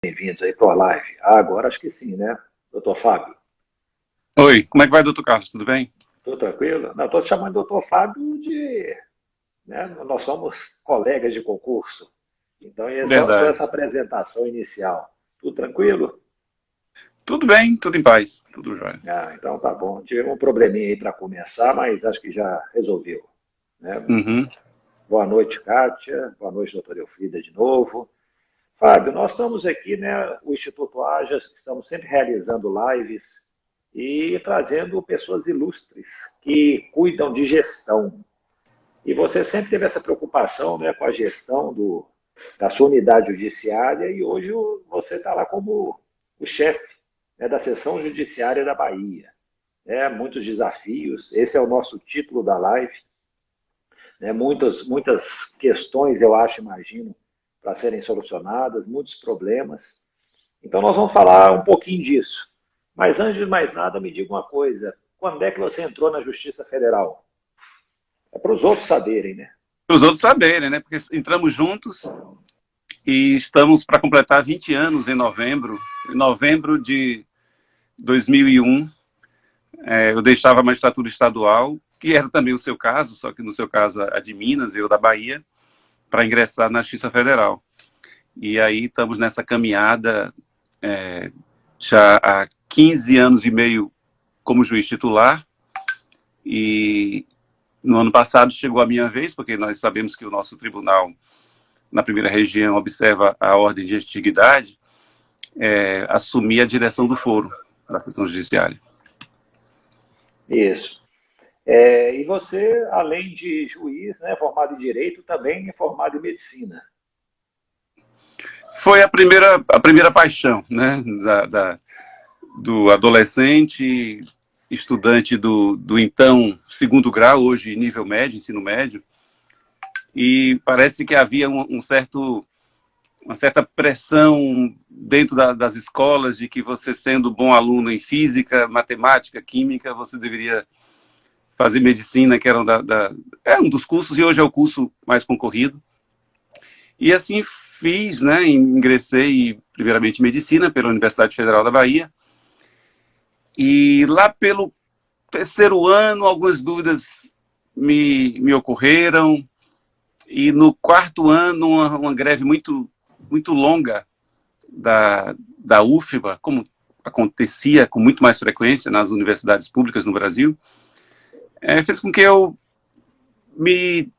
Bem-vindos aí para a live. Agora acho que sim, né, doutor Fábio? Oi, como é que vai, doutor Carlos? Tudo bem? Tudo tranquilo? Não, estou te chamando de doutor Fábio de... Né, nós somos colegas de concurso. Então, é só Verdade. essa apresentação inicial. Tudo tranquilo? Tudo bem, tudo em paz, tudo jóia. Ah, então tá bom. Tive um probleminha aí para começar, mas acho que já resolveu. Né? Uhum. Boa noite, Kátia. Boa noite, doutora Elfrida, de novo. Fábio, nós estamos aqui, né, o Instituto Ajas, estamos sempre realizando lives e trazendo pessoas ilustres que cuidam de gestão. E você sempre teve essa preocupação, né, com a gestão da sua unidade judiciária e hoje você está lá como o chefe, né, da seção judiciária da Bahia. Né, muitos desafios, esse é o nosso título da live, né, muitas questões, eu acho, imagino, para serem solucionadas, muitos problemas. Então, nós vamos falar um pouquinho disso. Mas, antes de mais nada, me diga uma coisa: quando é que você entrou na Justiça Federal? É para os outros saberem, né? Para os outros saberem, né? Porque entramos juntos e estamos para completar 20 anos em novembro. Em novembro de 2001, eu deixava a magistratura estadual, que era também o seu caso, só que no seu caso a de Minas e eu da Bahia, para ingressar na Justiça Federal. E aí estamos nessa caminhada já há 15 anos e meio como juiz titular. E no ano passado chegou a minha vez, porque nós sabemos que o nosso tribunal, na primeira região, observa a ordem de antiguidade, assumir a direção do foro da sessão judiciária. Isso. E você, além de juiz, né, formado em Direito, também é formado em Medicina. Foi a primeira paixão, né, do adolescente, estudante do então segundo grau, hoje nível médio, ensino médio, e parece que havia uma certa pressão dentro das escolas de que você, sendo bom aluno em física, matemática, química, você deveria fazer medicina, que era é um dos cursos, e hoje é o curso mais concorrido. E assim fiz, né? Ingressei primeiramente em medicina pela Universidade Federal da Bahia. E lá pelo terceiro ano, algumas dúvidas me ocorreram. E no quarto ano, uma greve muito longa da UFBA, como acontecia com muito mais frequência nas universidades públicas no Brasil, fez com que eu me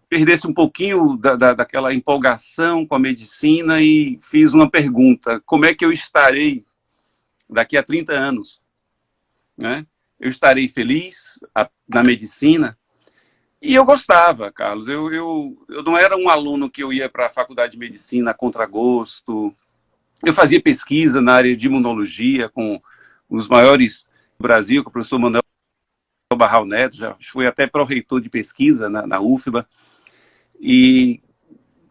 perdesse um pouquinho daquela empolgação com a medicina e fiz uma pergunta: como é que eu estarei daqui a 30 anos? Né? Eu estarei feliz na medicina? E eu gostava, Carlos. Eu não era um aluno que eu ia para a faculdade de medicina a contragosto. Eu fazia pesquisa na área de imunologia com os maiores do Brasil, com o professor Manuel Barral Neto, já fui até pró-reitor de pesquisa na UFBA, e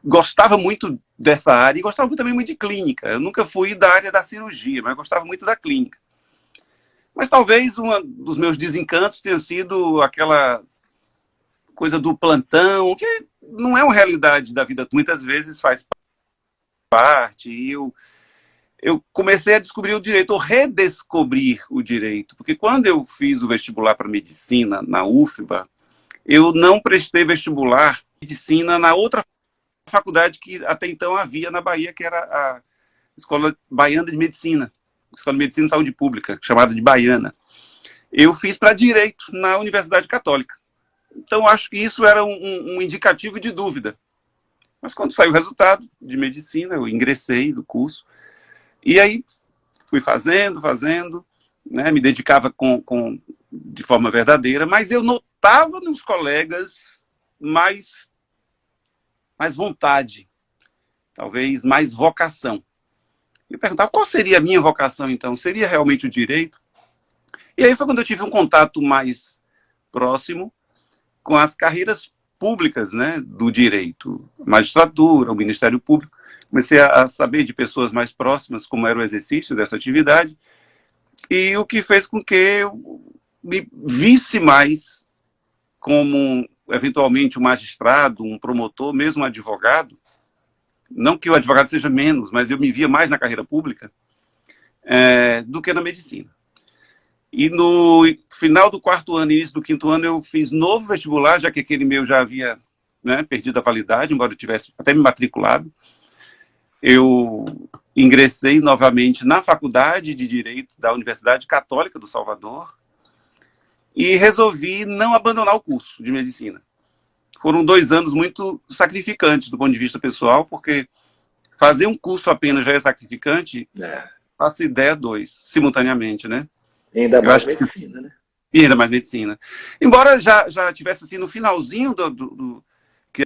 gostava muito dessa área, e gostava também muito de clínica. Eu nunca fui da área da cirurgia, mas gostava muito da clínica. Mas talvez um dos meus desencantos tenha sido aquela coisa do plantão, que não é uma realidade da vida, muitas vezes faz parte, e eu comecei a descobrir o direito, ou redescobrir o direito, porque quando eu fiz o vestibular para medicina na UFBA, eu não prestei vestibular medicina na outra faculdade que até então havia na Bahia, que era a Escola Baiana de Medicina, Escola de Medicina e Saúde Pública, chamada de Baiana. Eu fiz para Direito na Universidade Católica. Então, acho que isso era um indicativo de dúvida. Mas quando saiu o resultado de medicina, eu ingressei no curso, e aí fui fazendo, né, me dedicava de forma verdadeira, mas eu notava nos colegas mais vontade, talvez mais vocação. Eu perguntava qual seria a minha vocação, então? Seria realmente o direito? E aí foi quando eu tive um contato mais próximo com as carreiras públicas, né, do direito, a magistratura, o Ministério Público. Comecei a saber de pessoas mais próximas como era o exercício dessa atividade, e o que fez com que eu me visse mais como, eventualmente, um magistrado, um promotor, mesmo um advogado, não que o advogado seja menos, mas eu me via mais na carreira pública do que na medicina. E no final do 4º ano, início do 5º ano, eu fiz novo vestibular, já que aquele meu já havia, né, perdido a validade, embora eu tivesse até me matriculado. Eu ingressei novamente na Faculdade de Direito da Universidade Católica do Salvador e resolvi não abandonar o curso de medicina. Foram 2 anos muito sacrificantes do ponto de vista pessoal, porque fazer um curso apenas já é sacrificante, faço ideia 2, simultaneamente, né? E ainda mais medicina, né? E ainda mais medicina. Embora já tivesse assim no finalzinho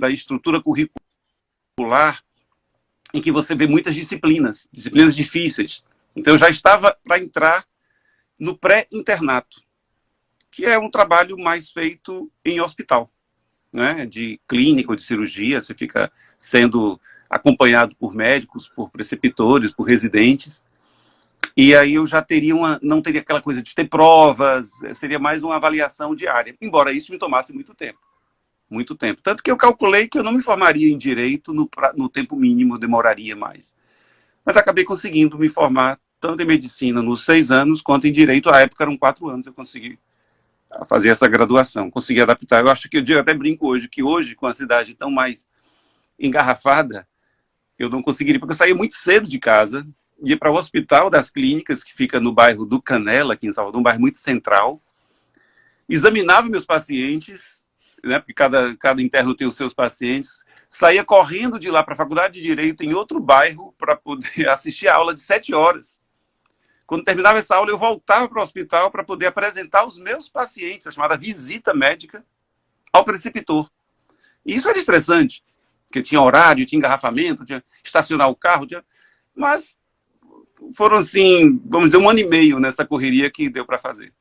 da estrutura curricular, em que você vê muitas disciplinas difíceis. Então eu já estava para entrar no pré-internato, que é um trabalho mais feito em hospital, né? De clínica ou de cirurgia, você fica sendo acompanhado por médicos, por preceptores, por residentes. E aí eu já teria não teria aquela coisa de ter provas, seria mais uma avaliação diária, embora isso me tomasse muito tempo. Muito tempo. Tanto que eu calculei que eu não me formaria em direito no tempo mínimo, demoraria mais. Mas acabei conseguindo me formar tanto em medicina nos 6 anos, quanto em direito. À época eram 4 anos, eu consegui fazer essa graduação, consegui adaptar. Eu acho que eu até brinco hoje, que hoje, com a cidade tão mais engarrafada, eu não conseguiria, porque eu saía muito cedo de casa, ia para o Hospital das Clínicas, que fica no bairro do Canela, aqui em Salvador, um bairro muito central, examinava meus pacientes, né, porque cada interno tem os seus pacientes, saía correndo de lá para a Faculdade de Direito em outro bairro para poder assistir a aula de 7 horas. Quando terminava essa aula, eu voltava para o hospital para poder apresentar os meus pacientes, a chamada visita médica, ao preceptor. E isso era estressante, porque tinha horário, tinha engarrafamento, tinha estacionar o carro, mas foram, assim, vamos dizer, 1 ano e meio nessa correria que deu para fazer.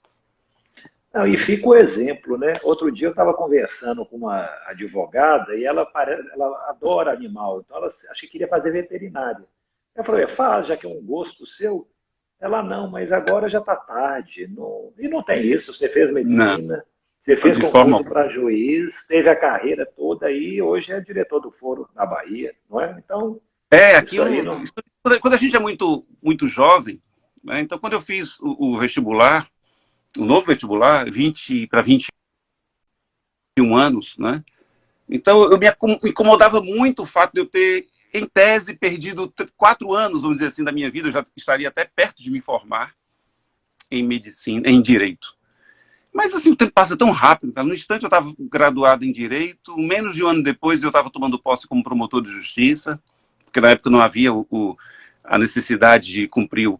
Não, e fica o exemplo, né? Outro dia eu estava conversando com uma advogada e ela adora animal, então ela acho que queria fazer veterinária. Eu falei, faz, já que é um gosto seu. Ela, não, mas agora já está tarde. Não, e não tem isso, você fez medicina, não, você fez concurso para juiz, teve a carreira toda aí, hoje é diretor do foro na Bahia, não é? Então, aqui quando a gente é muito, muito jovem, né? Então quando eu fiz o vestibular, o novo vestibular, 20 para 21 anos, né? Então eu me incomodava muito o fato de eu ter, em tese, perdido 4 anos, vamos dizer assim, da minha vida. Eu já estaria até perto de me formar em medicina, em direito. Mas assim, o tempo passa tão rápido, cara. No instante eu estava graduado em direito, menos de 1 ano depois eu estava tomando posse como promotor de justiça, porque na época não havia a necessidade de cumprir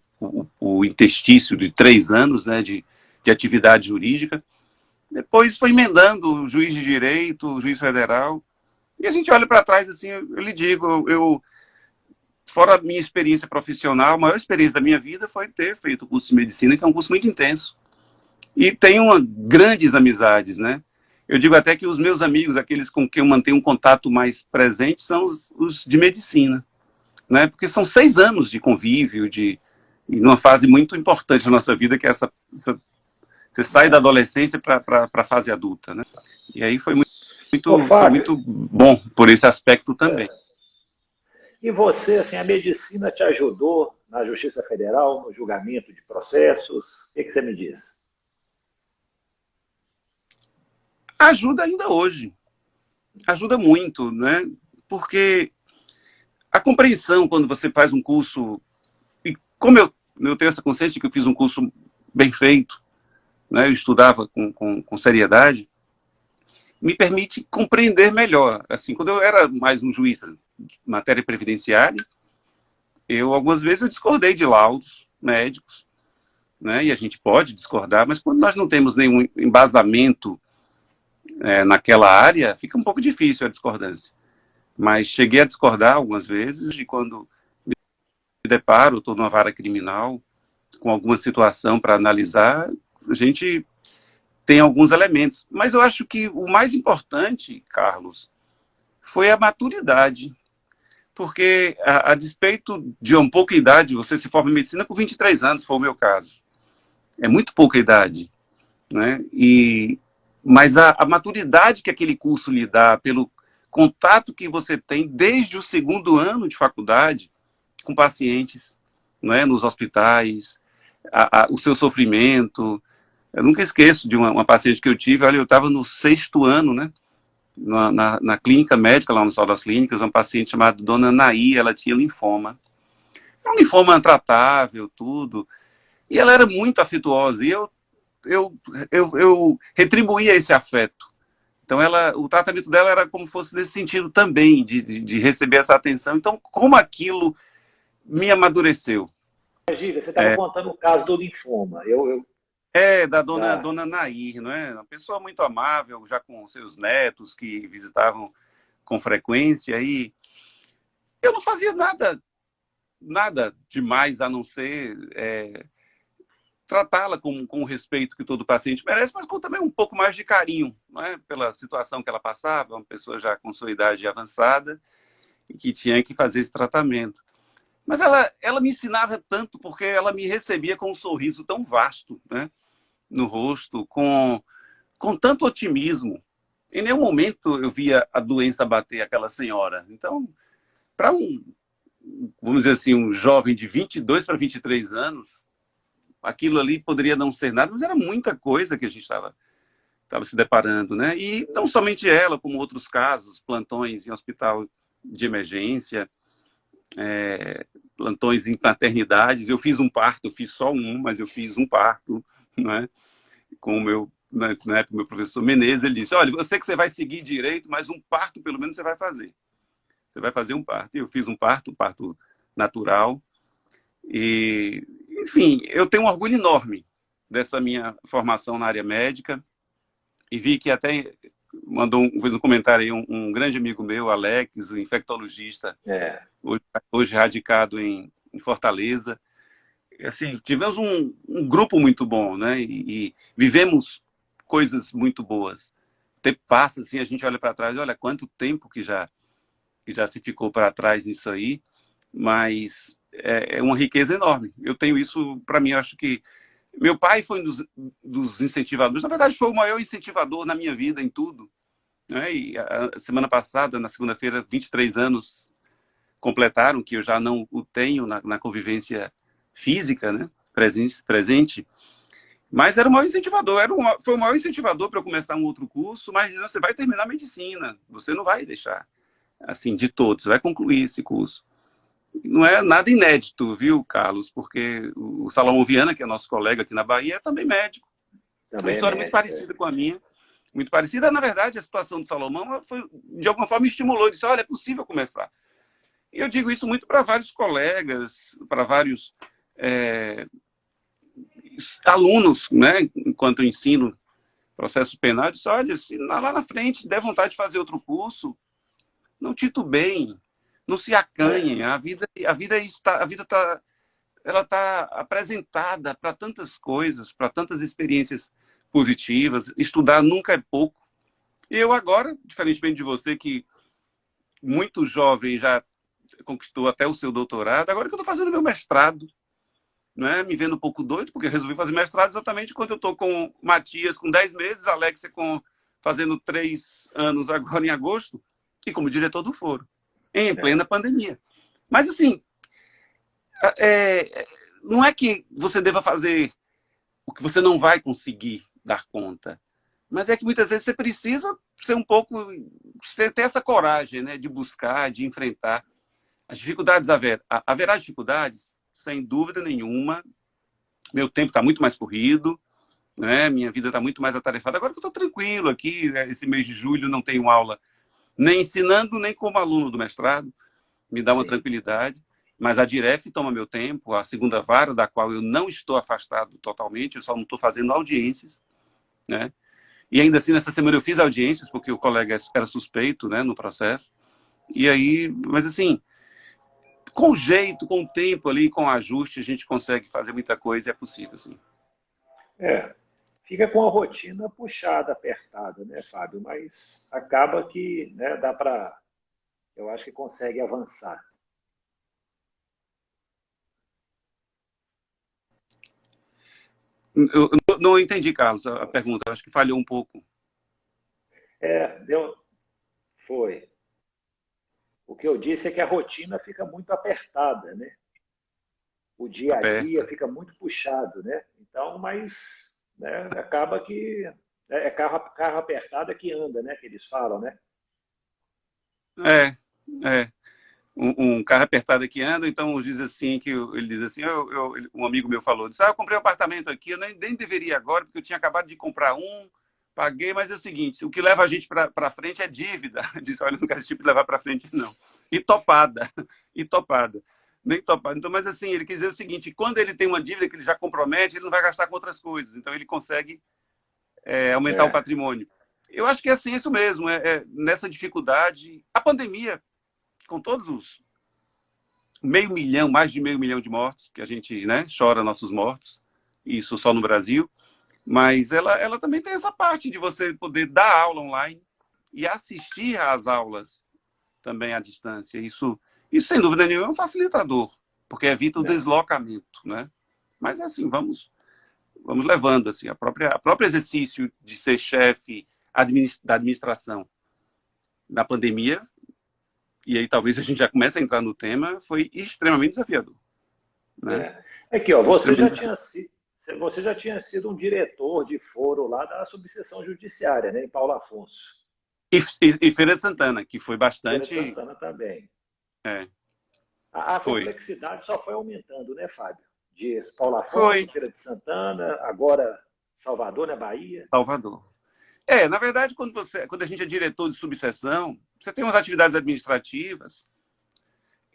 o interstício de 3 anos, né, de atividade jurídica. Depois foi emendando o juiz de direito, o juiz federal, e a gente olha para trás, assim, eu lhe digo, fora a minha experiência profissional, a maior experiência da minha vida foi ter feito o curso de medicina, que é um curso muito intenso. E tenho grandes amizades, né? Eu digo até que os meus amigos, aqueles com quem eu mantenho um contato mais presente, são os de medicina, né? Porque são 6 anos de convívio, numa fase muito importante da nossa vida, que é essa você sai da adolescência para a fase adulta, né? E aí foi muito bom por esse aspecto também. E você, assim, a medicina te ajudou na Justiça Federal, no julgamento de processos? O que você me diz? Ajuda ainda hoje. Ajuda muito, né? Porque a compreensão, quando você faz um curso, e como eu tenho essa consciência de que eu fiz um curso bem feito, né, eu estudava com seriedade, me permite compreender melhor. Assim, quando eu era mais um juiz de matéria previdenciária, algumas vezes eu discordei de laudos médicos, né, e a gente pode discordar, mas quando nós não temos nenhum embasamento naquela área, fica um pouco difícil a discordância. Mas cheguei a discordar algumas vezes, e quando me deparo, estou numa vara criminal, com alguma situação para analisar, a gente tem alguns elementos. Mas eu acho que o mais importante, Carlos, foi a maturidade. Porque, a despeito de uma pouca idade, você se forma em medicina com 23 anos, foi o meu caso. É muito pouca idade, né? Mas a maturidade que aquele curso lhe dá, pelo contato que você tem desde o segundo ano de faculdade com pacientes, não é, nos hospitais, o seu sofrimento. Eu nunca esqueço de uma paciente que eu tive, olha, eu estava no 6º ano, né, na clínica médica, lá no Sol das Clínicas, uma paciente chamada Dona Anaí, ela tinha linfoma. Um linfoma tratável, tudo. E ela era muito afetuosa, e eu retribuía esse afeto. Então, o tratamento dela era como fosse nesse sentido também, de receber essa atenção. Então, como aquilo me amadureceu? Giga, você estava contando o caso do linfoma. Da Da... dona Nair, não é? Uma pessoa muito amável, já com seus netos que visitavam com frequência, e eu não fazia nada demais a não ser tratá-la com o respeito que todo paciente merece, mas com também um pouco mais de carinho, não é? Pela situação que ela passava, uma pessoa já com sua idade avançada e que tinha que fazer esse tratamento. Mas ela me ensinava tanto, porque ela me recebia com um sorriso tão vasto, né, no rosto, com tanto otimismo. Em nenhum momento eu via a doença bater aquela senhora. Então, para vamos dizer assim, um jovem de 22 para 23 anos, aquilo ali poderia não ser nada, mas era muita coisa que a gente estava se deparando, né? E não somente ela, como outros casos, plantões em hospital de emergência, plantões em maternidades. Eu fiz um parto, eu fiz só um, mas eu fiz um parto, né? Com o meu, na época, meu professor Menezes, ele disse, olha, eu sei que você vai seguir direito, mas um parto pelo menos você vai fazer. Você vai fazer um parto. E eu fiz um parto natural. E, enfim, eu tenho um orgulho enorme dessa minha formação na área médica. E vi que até fez um comentário aí, um grande amigo meu, Alex, um infectologista, hoje radicado em Fortaleza. Assim, tivemos um grupo muito bom, né? E vivemos coisas muito boas. O tempo passa, assim, a gente olha para trás, olha quanto tempo que já se ficou para trás nisso aí, mas é uma riqueza enorme. Eu tenho isso, para mim, eu acho que meu pai foi um dos incentivadores, na verdade foi o maior incentivador na minha vida em tudo, né? E a semana passada, na segunda-feira, 23 anos completaram, que eu já não o tenho na convivência física, né? Presente, mas era o maior incentivador, foi o maior incentivador para eu começar um outro curso, mas você vai terminar medicina, você não vai deixar assim de todos, você vai concluir esse curso. Não é nada inédito, viu, Carlos? Porque o Salomão Viana, que é nosso colega aqui na Bahia, é também médico. Uma história muito parecida com a minha. Muito parecida. Na verdade, a situação do Salomão foi, de alguma forma, estimulou. Disse, olha, é possível começar. E eu digo isso muito para vários colegas, para vários alunos, né? Enquanto eu ensino processo penal, disse, olha, se lá na frente der vontade de fazer outro curso, não titubeiem, não se acanhem. A vida está, ela está apresentada para tantas coisas, para tantas experiências positivas. Estudar nunca é pouco. E eu agora, diferentemente de você, que muito jovem já conquistou até o seu doutorado, agora que eu estou fazendo meu mestrado, né? Me vendo um pouco doido, porque eu resolvi fazer mestrado exatamente quando eu estou com Matias com 10 meses, Alexia fazendo 3 anos agora em agosto, e como diretor do foro, em plena pandemia. Mas, assim, não é que você deva fazer o que você não vai conseguir dar conta, mas é que muitas vezes você precisa ser um pouco, ter essa coragem, né, de buscar, de enfrentar. As dificuldades haverá dificuldades, sem dúvida nenhuma. Meu tempo está muito mais corrido, né? Minha vida está muito mais atarefada. Agora que eu estou tranquilo aqui, né? Esse mês de julho não tenho aula nem ensinando, nem como aluno do mestrado. Me dá uma tranquilidade. Mas a Diref toma meu tempo, a segunda vara, da qual eu não estou afastado totalmente, eu só não estou fazendo audiências, né? E ainda assim, nessa semana eu fiz audiências, porque o colega era suspeito, né, no processo. E aí, mas assim, com jeito, com o tempo ali, com ajuste, a gente consegue fazer muita coisa e é possível, sim. Fica com a rotina puxada, apertada, né, Fábio? Mas acaba que, né, dá para, eu acho que consegue avançar. Eu não entendi, Carlos, a pergunta. Eu acho que falhou um pouco. Foi. O que eu disse é que a rotina fica muito apertada, né? O dia a dia Aperta. fica muito puxado, né? Então, mas né, acaba que é carro apertado é que anda, né? Que eles falam, né? É, é. Um carro apertado que anda, então diz assim, ele diz assim, um amigo meu falou, disse, eu comprei um apartamento aqui, eu nem deveria agora, porque eu tinha acabado de comprar paguei, mas é o seguinte, o que leva a gente para frente é dívida. Disse, olha, não quero esse tipo de levar para frente, não. E topada, e topada. Nem topada. Então, mas assim, ele quis dizer o seguinte, quando ele tem uma dívida que ele já compromete, ele não vai gastar com outras coisas, então ele consegue aumentar o É, patrimônio. Eu acho que é assim, isso mesmo, nessa dificuldade, a pandemia, com todos os meio milhão, mais de meio milhão de mortos, que a gente, né, chora nossos mortos, isso só no Brasil, mas ela também tem essa parte de você poder dar aula online e assistir às aulas também à distância. Isso sem dúvida nenhuma, é um facilitador, porque evita o né? deslocamento, né? Mas assim, vamos levando assim, a próprio exercício de ser chefe da administração na pandemia, e aí talvez a gente já comece a entrar no tema, foi extremamente desafiador, né? É. Aqui, ó, Extremamente. você já tinha sido um diretor de foro lá da subseção judiciária, né, em Paulo Afonso. E Feira de Santana, que foi Feira de bastante. Santana também. É, A foi. complexidade só foi aumentando, né, Fábio? De Paulo Foi Afonso, Feira de Santana, agora Salvador, né, Bahia. Salvador. Na verdade, quando a gente é diretor de subseção, você tem umas atividades administrativas,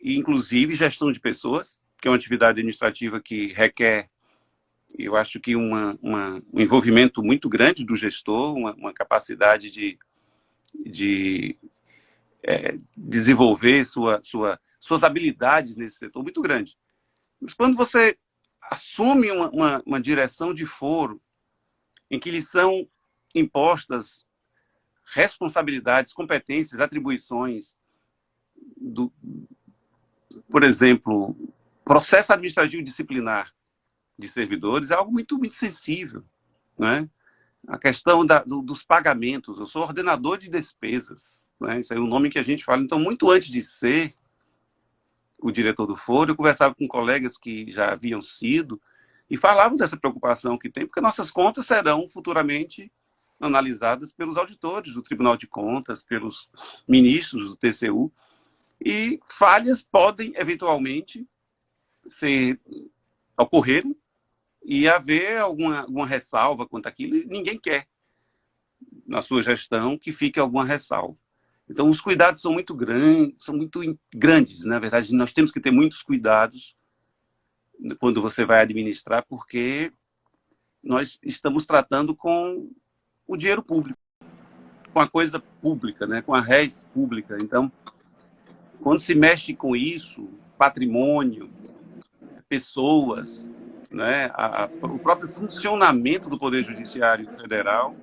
e inclusive gestão de pessoas, que é uma atividade administrativa que requer, eu acho que um envolvimento muito grande do gestor, uma capacidade de desenvolver suas habilidades nesse setor muito grande. Mas quando você assume uma direção de foro, em que lhe são impostas responsabilidades, competências, atribuições, por exemplo, processo administrativo disciplinar de servidores é algo muito sensível, né? A questão dos pagamentos, eu sou ordenador de despesas, né? Isso é o nome que a gente fala. Então, muito antes de ser o diretor do foro, eu conversava com colegas que já haviam sido e falavam dessa preocupação que tem, porque nossas contas serão futuramente analisadas pelos auditores do Tribunal de Contas, pelos ministros do TCU, e falhas podem, eventualmente, ocorrerem e haver alguma ressalva quanto àquilo, e ninguém quer, na sua gestão, que fique alguma ressalva. Então, os cuidados são muito grandes, na verdade, nós temos que ter muitos cuidados quando você vai administrar, porque nós estamos tratando com o dinheiro público, com a coisa pública, né? Com a res pública. Então, quando se mexe com isso, patrimônio, pessoas, né? O próprio funcionamento do Poder Judiciário Federal,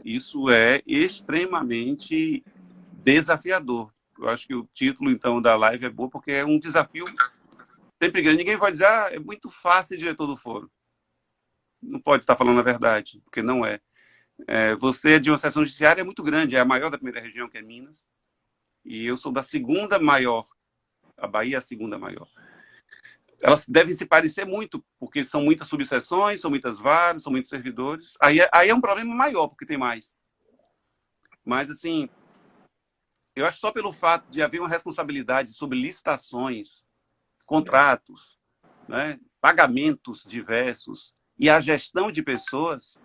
isso é extremamente desafiador. Eu acho que o título, então, da live é bom, porque é um desafio sempre grande. Ninguém vai dizer, é muito fácil ser diretor do foro. Não pode estar falando a verdade, porque não é. Você de uma seção judiciária é muito grande, é a maior da primeira região, que é Minas, e eu sou da segunda maior, a Bahia é a segunda maior. Elas devem se parecer muito, porque são muitas subseções, são muitas varas, são muitos servidores. Aí é um problema maior, porque tem mais. Mas, assim, eu acho que só pelo fato de haver uma responsabilidade sobre licitações, contratos, né, pagamentos diversos e a gestão de pessoas,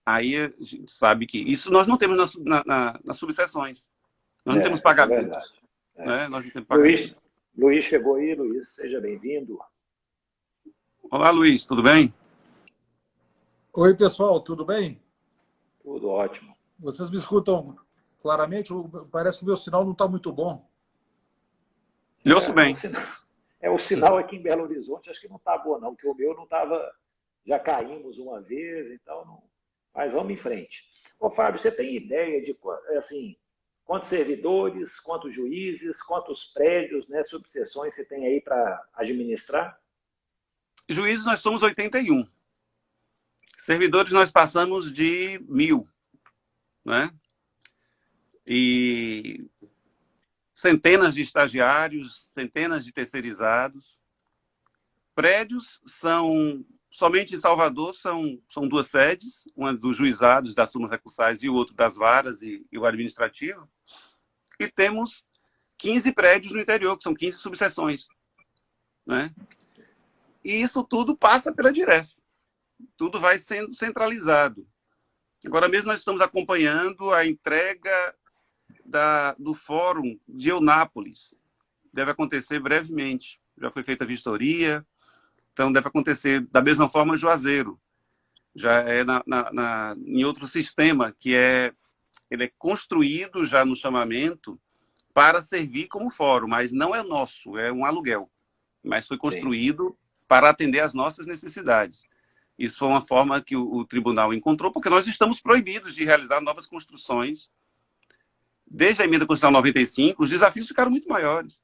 aí a gente sabe que isso nós não temos nas subseções. Nós não temos Isso é verdade. pagamentos. É. Né? Nós não temos Luiz, pagamentos. Luiz chegou aí, Luiz, seja bem-vindo. Olá, Luiz, tudo bem? Oi, pessoal, tudo bem? Tudo ótimo. Vocês me escutam claramente? Parece que o meu sinal não está muito bom. Eu ouço bem. O sinal aqui em Belo Horizonte, acho que não está boa, não, porque o meu não estava. Já caímos uma vez, então não. Mas vamos em frente. Ô, Fábio, você tem ideia de assim, quantos servidores, quantos juízes, quantos prédios, né, subseções você tem aí para administrar? Juízes, nós somos 81. Servidores, nós passamos de 1.000. Né? E centenas de estagiários, centenas de terceirizados. Prédios somente em Salvador, são 2 sedes, uma dos juizados, das turmas recursais, e o outro das varas e o administrativo. E temos 15 prédios no interior, que são 15 subseções, né? E isso tudo passa pela Diref. Tudo vai sendo centralizado. Agora mesmo nós estamos acompanhando a entrega do Fórum de Eunápolis. Deve acontecer brevemente. Já foi feita a vistoria, então deve acontecer da mesma forma Juazeiro. Já é em outro sistema, ele é construído já no chamamento para servir como fórum, mas não é nosso, é um aluguel. Mas foi construído para atender às nossas necessidades. Isso foi uma forma que o tribunal encontrou, porque nós estamos proibidos de realizar novas construções. Desde a emenda constitucional 95, os desafios ficaram muito maiores.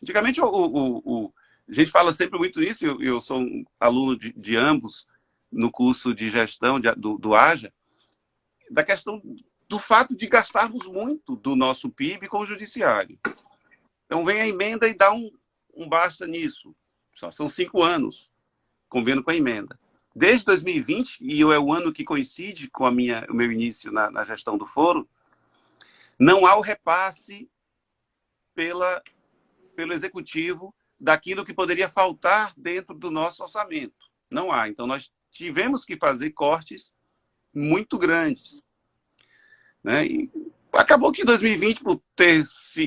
Antigamente, a gente fala sempre muito isso, eu sou um aluno de ambos no curso de gestão do AJA, da questão do fato de gastarmos muito do nosso PIB com o judiciário. Então, vem a emenda e dá um basta nisso. São 5 anos, convendo com a emenda. Desde 2020, e é o ano que coincide com o meu início na gestão do foro, não há o repasse pelo executivo daquilo que poderia faltar dentro do nosso orçamento. Não há. Então, nós tivemos que fazer cortes muito grandes, né? E acabou que em 2020,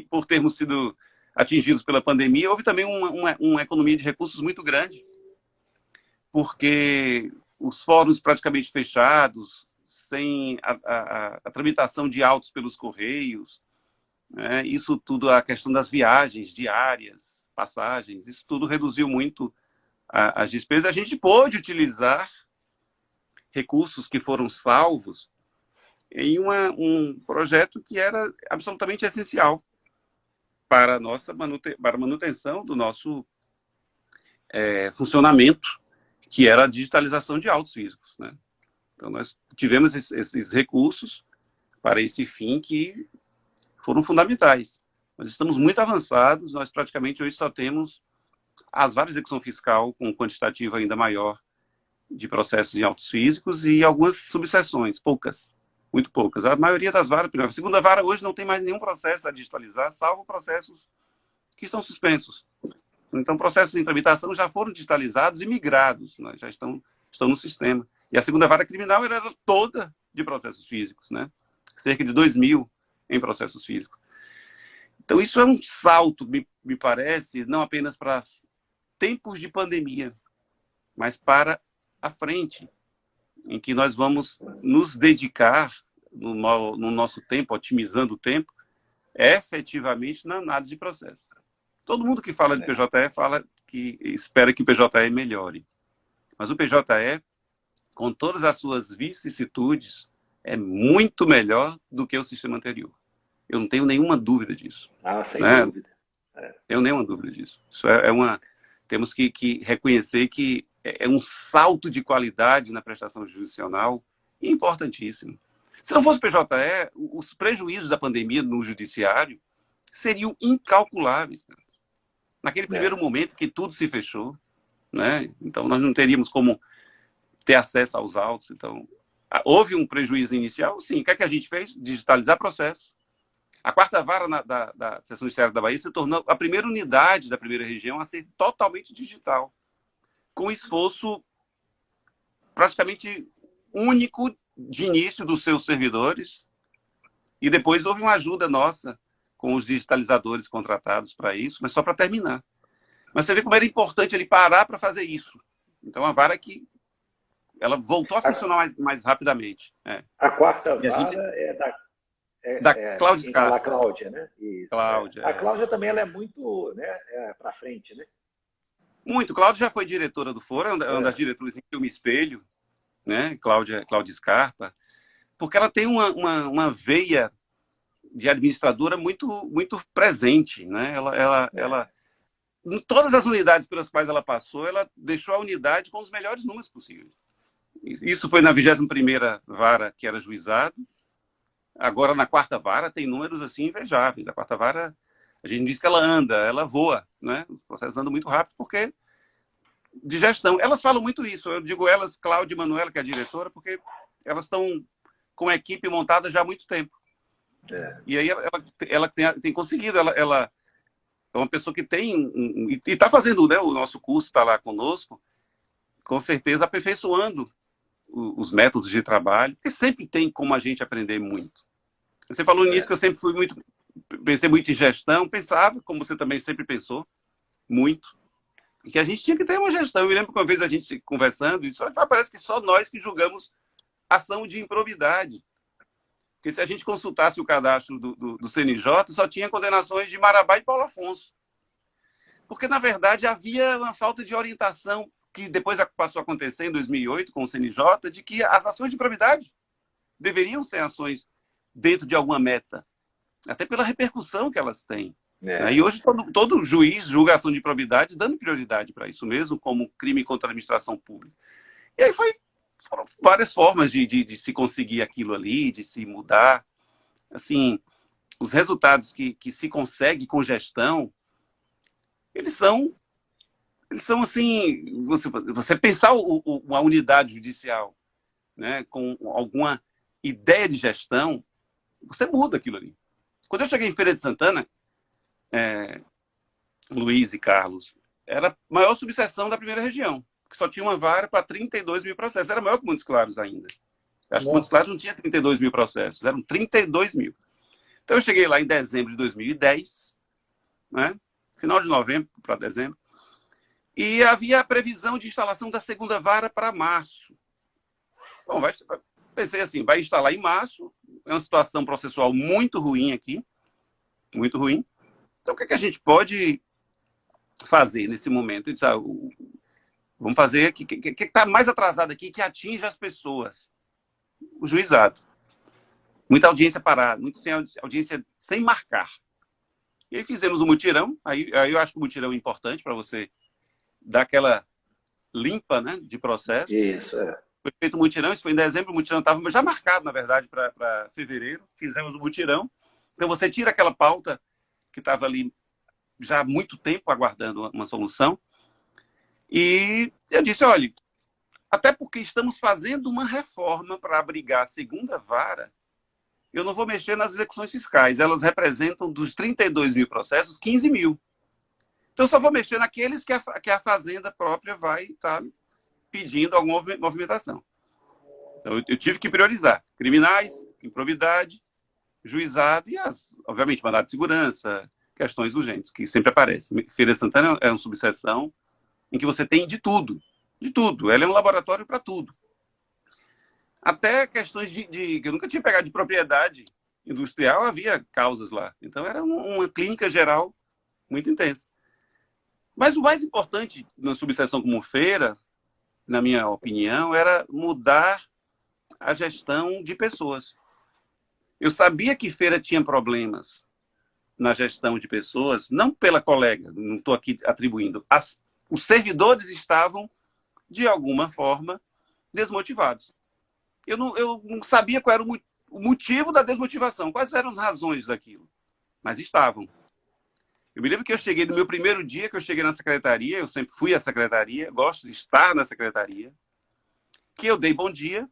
por termos sido atingidos pela pandemia, houve também uma economia de recursos muito grande, porque os fóruns praticamente fechados, sem a tramitação de autos pelos correios, né? Isso tudo, a questão das viagens diárias, passagens, isso tudo reduziu muito as despesas. A gente pôde utilizar recursos que foram salvos em um projeto que era absolutamente essencial para a manutenção do nosso funcionamento, que era a digitalização de autos físicos, né? Então, nós tivemos esses recursos para esse fim que foram fundamentais. Nós estamos muito avançados, nós praticamente hoje só temos as varas de execução fiscal com quantitativo ainda maior de processos em autos físicos e algumas subseções, poucas, muito poucas. A maioria das varas, a segunda vara hoje não tem mais nenhum processo a digitalizar, salvo processos que estão suspensos. Então, processos em tramitação já foram digitalizados e migrados, né? Já estão no sistema. E a segunda vara criminal era toda de processos físicos, né? Cerca de 2.000 em processos físicos. Então, isso é um salto, me parece, não apenas para tempos de pandemia, mas para a frente, em que nós vamos nos dedicar, no nosso tempo, otimizando o tempo, efetivamente na análise de processo. Todo mundo que fala de PJE fala que espera que o PJE melhore. Mas o PJE, com todas as suas vicissitudes, é muito melhor do que o sistema anterior. Eu não tenho nenhuma dúvida disso. Sem dúvida. Tenho nenhuma dúvida disso. Isso temos que reconhecer que é um salto de qualidade na prestação jurisdicional importantíssimo. Se não fosse o PJE, os prejuízos da pandemia no judiciário seriam incalculáveis. Naquele primeiro momento que tudo se fechou, né? Então nós não teríamos como ter acesso aos autos. Então, houve um prejuízo inicial, sim. O que é que a gente fez? Digitalizar processos. A 4ª vara da Seção Judiciária da Bahia se tornou a primeira unidade da primeira região a ser totalmente digital, com esforço praticamente único de início dos seus servidores, e depois houve uma ajuda nossa com os digitalizadores contratados para isso, mas só para terminar. Mas você vê como era importante ele parar para fazer isso. Então, a vara que ela voltou a funcionar mais rapidamente. A 4ª vara é da Cláudia Scarpa. A Cláudia, né? Isso, Cláudia, A Cláudia também ela é muito, né, para frente, né? Muito. Cláudia já foi diretora do foro, é uma das diretoras em que eu me espelho, né? Cláudia Scarpa, porque ela tem uma veia de administradora muito, muito presente, né? Ela, em todas as unidades pelas quais ela passou, ela deixou a unidade com os melhores números possíveis. Isso foi na 21ª vara, que era juizado. Agora, na 4ª vara, tem números assim invejáveis. A 4ª vara, A gente diz que ela anda, ela voa, né? Os processos andam muito rápido porque de gestão. Elas falam muito isso. Eu digo elas, Cláudia e Manuela, que é a diretora, porque elas estão com a equipe montada já há muito tempo. É. E aí ela tem conseguido. Ela é uma pessoa que tem... e está fazendo, né? O nosso curso está lá conosco, com certeza aperfeiçoando os métodos de trabalho, porque sempre tem como a gente aprender muito. Você falou nisso que eu sempre pensei muito em gestão, pensava, como você também sempre pensou, muito, que a gente tinha que ter uma gestão. Eu me lembro que uma vez a gente conversando, isso parece que só nós que julgamos ação de improbidade. Porque se a gente consultasse o cadastro do CNJ, só tinha condenações de Marabá e Paulo Afonso. Porque, na verdade, havia uma falta de orientação, que depois passou a acontecer em 2008 com o CNJ, de que as ações de improbidade deveriam ser ações dentro de alguma meta, até pela repercussão que elas têm. E hoje todo juiz julga a ação de improbidade dando prioridade para isso mesmo, como crime contra a administração pública. E aí foram várias formas de se conseguir aquilo ali, de se mudar. Assim, os resultados que se consegue com gestão, eles são assim, você pensar uma unidade judicial, né, com alguma ideia de gestão, você muda aquilo ali. Quando eu cheguei em Feira de Santana, Luiz e Carlos, era a maior subseção da primeira região, que só tinha uma vara para 32 mil processos. Era maior que Montes Claros ainda. Acho que Montes Claros não tinha 32 mil processos, eram 32 mil. Então eu cheguei lá em dezembro de 2010, né? Final de novembro para dezembro, e havia a previsão de instalação da segunda vara para março. Bom, pensei assim, vai instalar em março, é uma situação processual muito ruim aqui, muito ruim. Então, o que a gente pode fazer nesse momento? Eu disse, vamos fazer o que está mais atrasado aqui, que atinge as pessoas. O juizado. Muita audiência parada, muito sem audiência sem marcar. E aí fizemos um mutirão. Aí eu acho que o mutirão é importante para você dar aquela limpa, né, de processo. Isso, Foi feito o mutirão, isso foi em dezembro, o mutirão estava já marcado, na verdade, para fevereiro. Fizemos o mutirão. Então, você tira aquela pauta que estava ali já há muito tempo aguardando uma solução. E eu disse, olha, até porque estamos fazendo uma reforma para abrigar a segunda vara, eu não vou mexer nas execuções fiscais. Elas representam, dos 32 mil processos, 15 mil. Então, eu só vou mexer naqueles que a Fazenda própria vai estar pedindo alguma movimentação. Então, eu tive que priorizar criminais, improbidade, juizado e, obviamente, mandado de segurança, questões urgentes, que sempre aparecem. Feira de Santana é uma subseção em que você tem de tudo. De tudo. Ela é um laboratório para tudo. Até questões que eu nunca tinha pegado de propriedade industrial, havia causas lá. Então, era uma clínica geral muito intensa. Mas o mais importante na subseção como feira, na minha opinião, era mudar a gestão de pessoas. Eu sabia que feira tinha problemas na gestão de pessoas, não pela colega, não estou aqui atribuindo. Os servidores estavam, de alguma forma, desmotivados. Eu não sabia qual era o motivo da desmotivação, quais eram as razões daquilo, mas estavam. Eu me lembro que eu cheguei no meu primeiro dia que eu cheguei na secretaria, eu sempre fui à secretaria, gosto de estar na secretaria, que eu dei bom dia,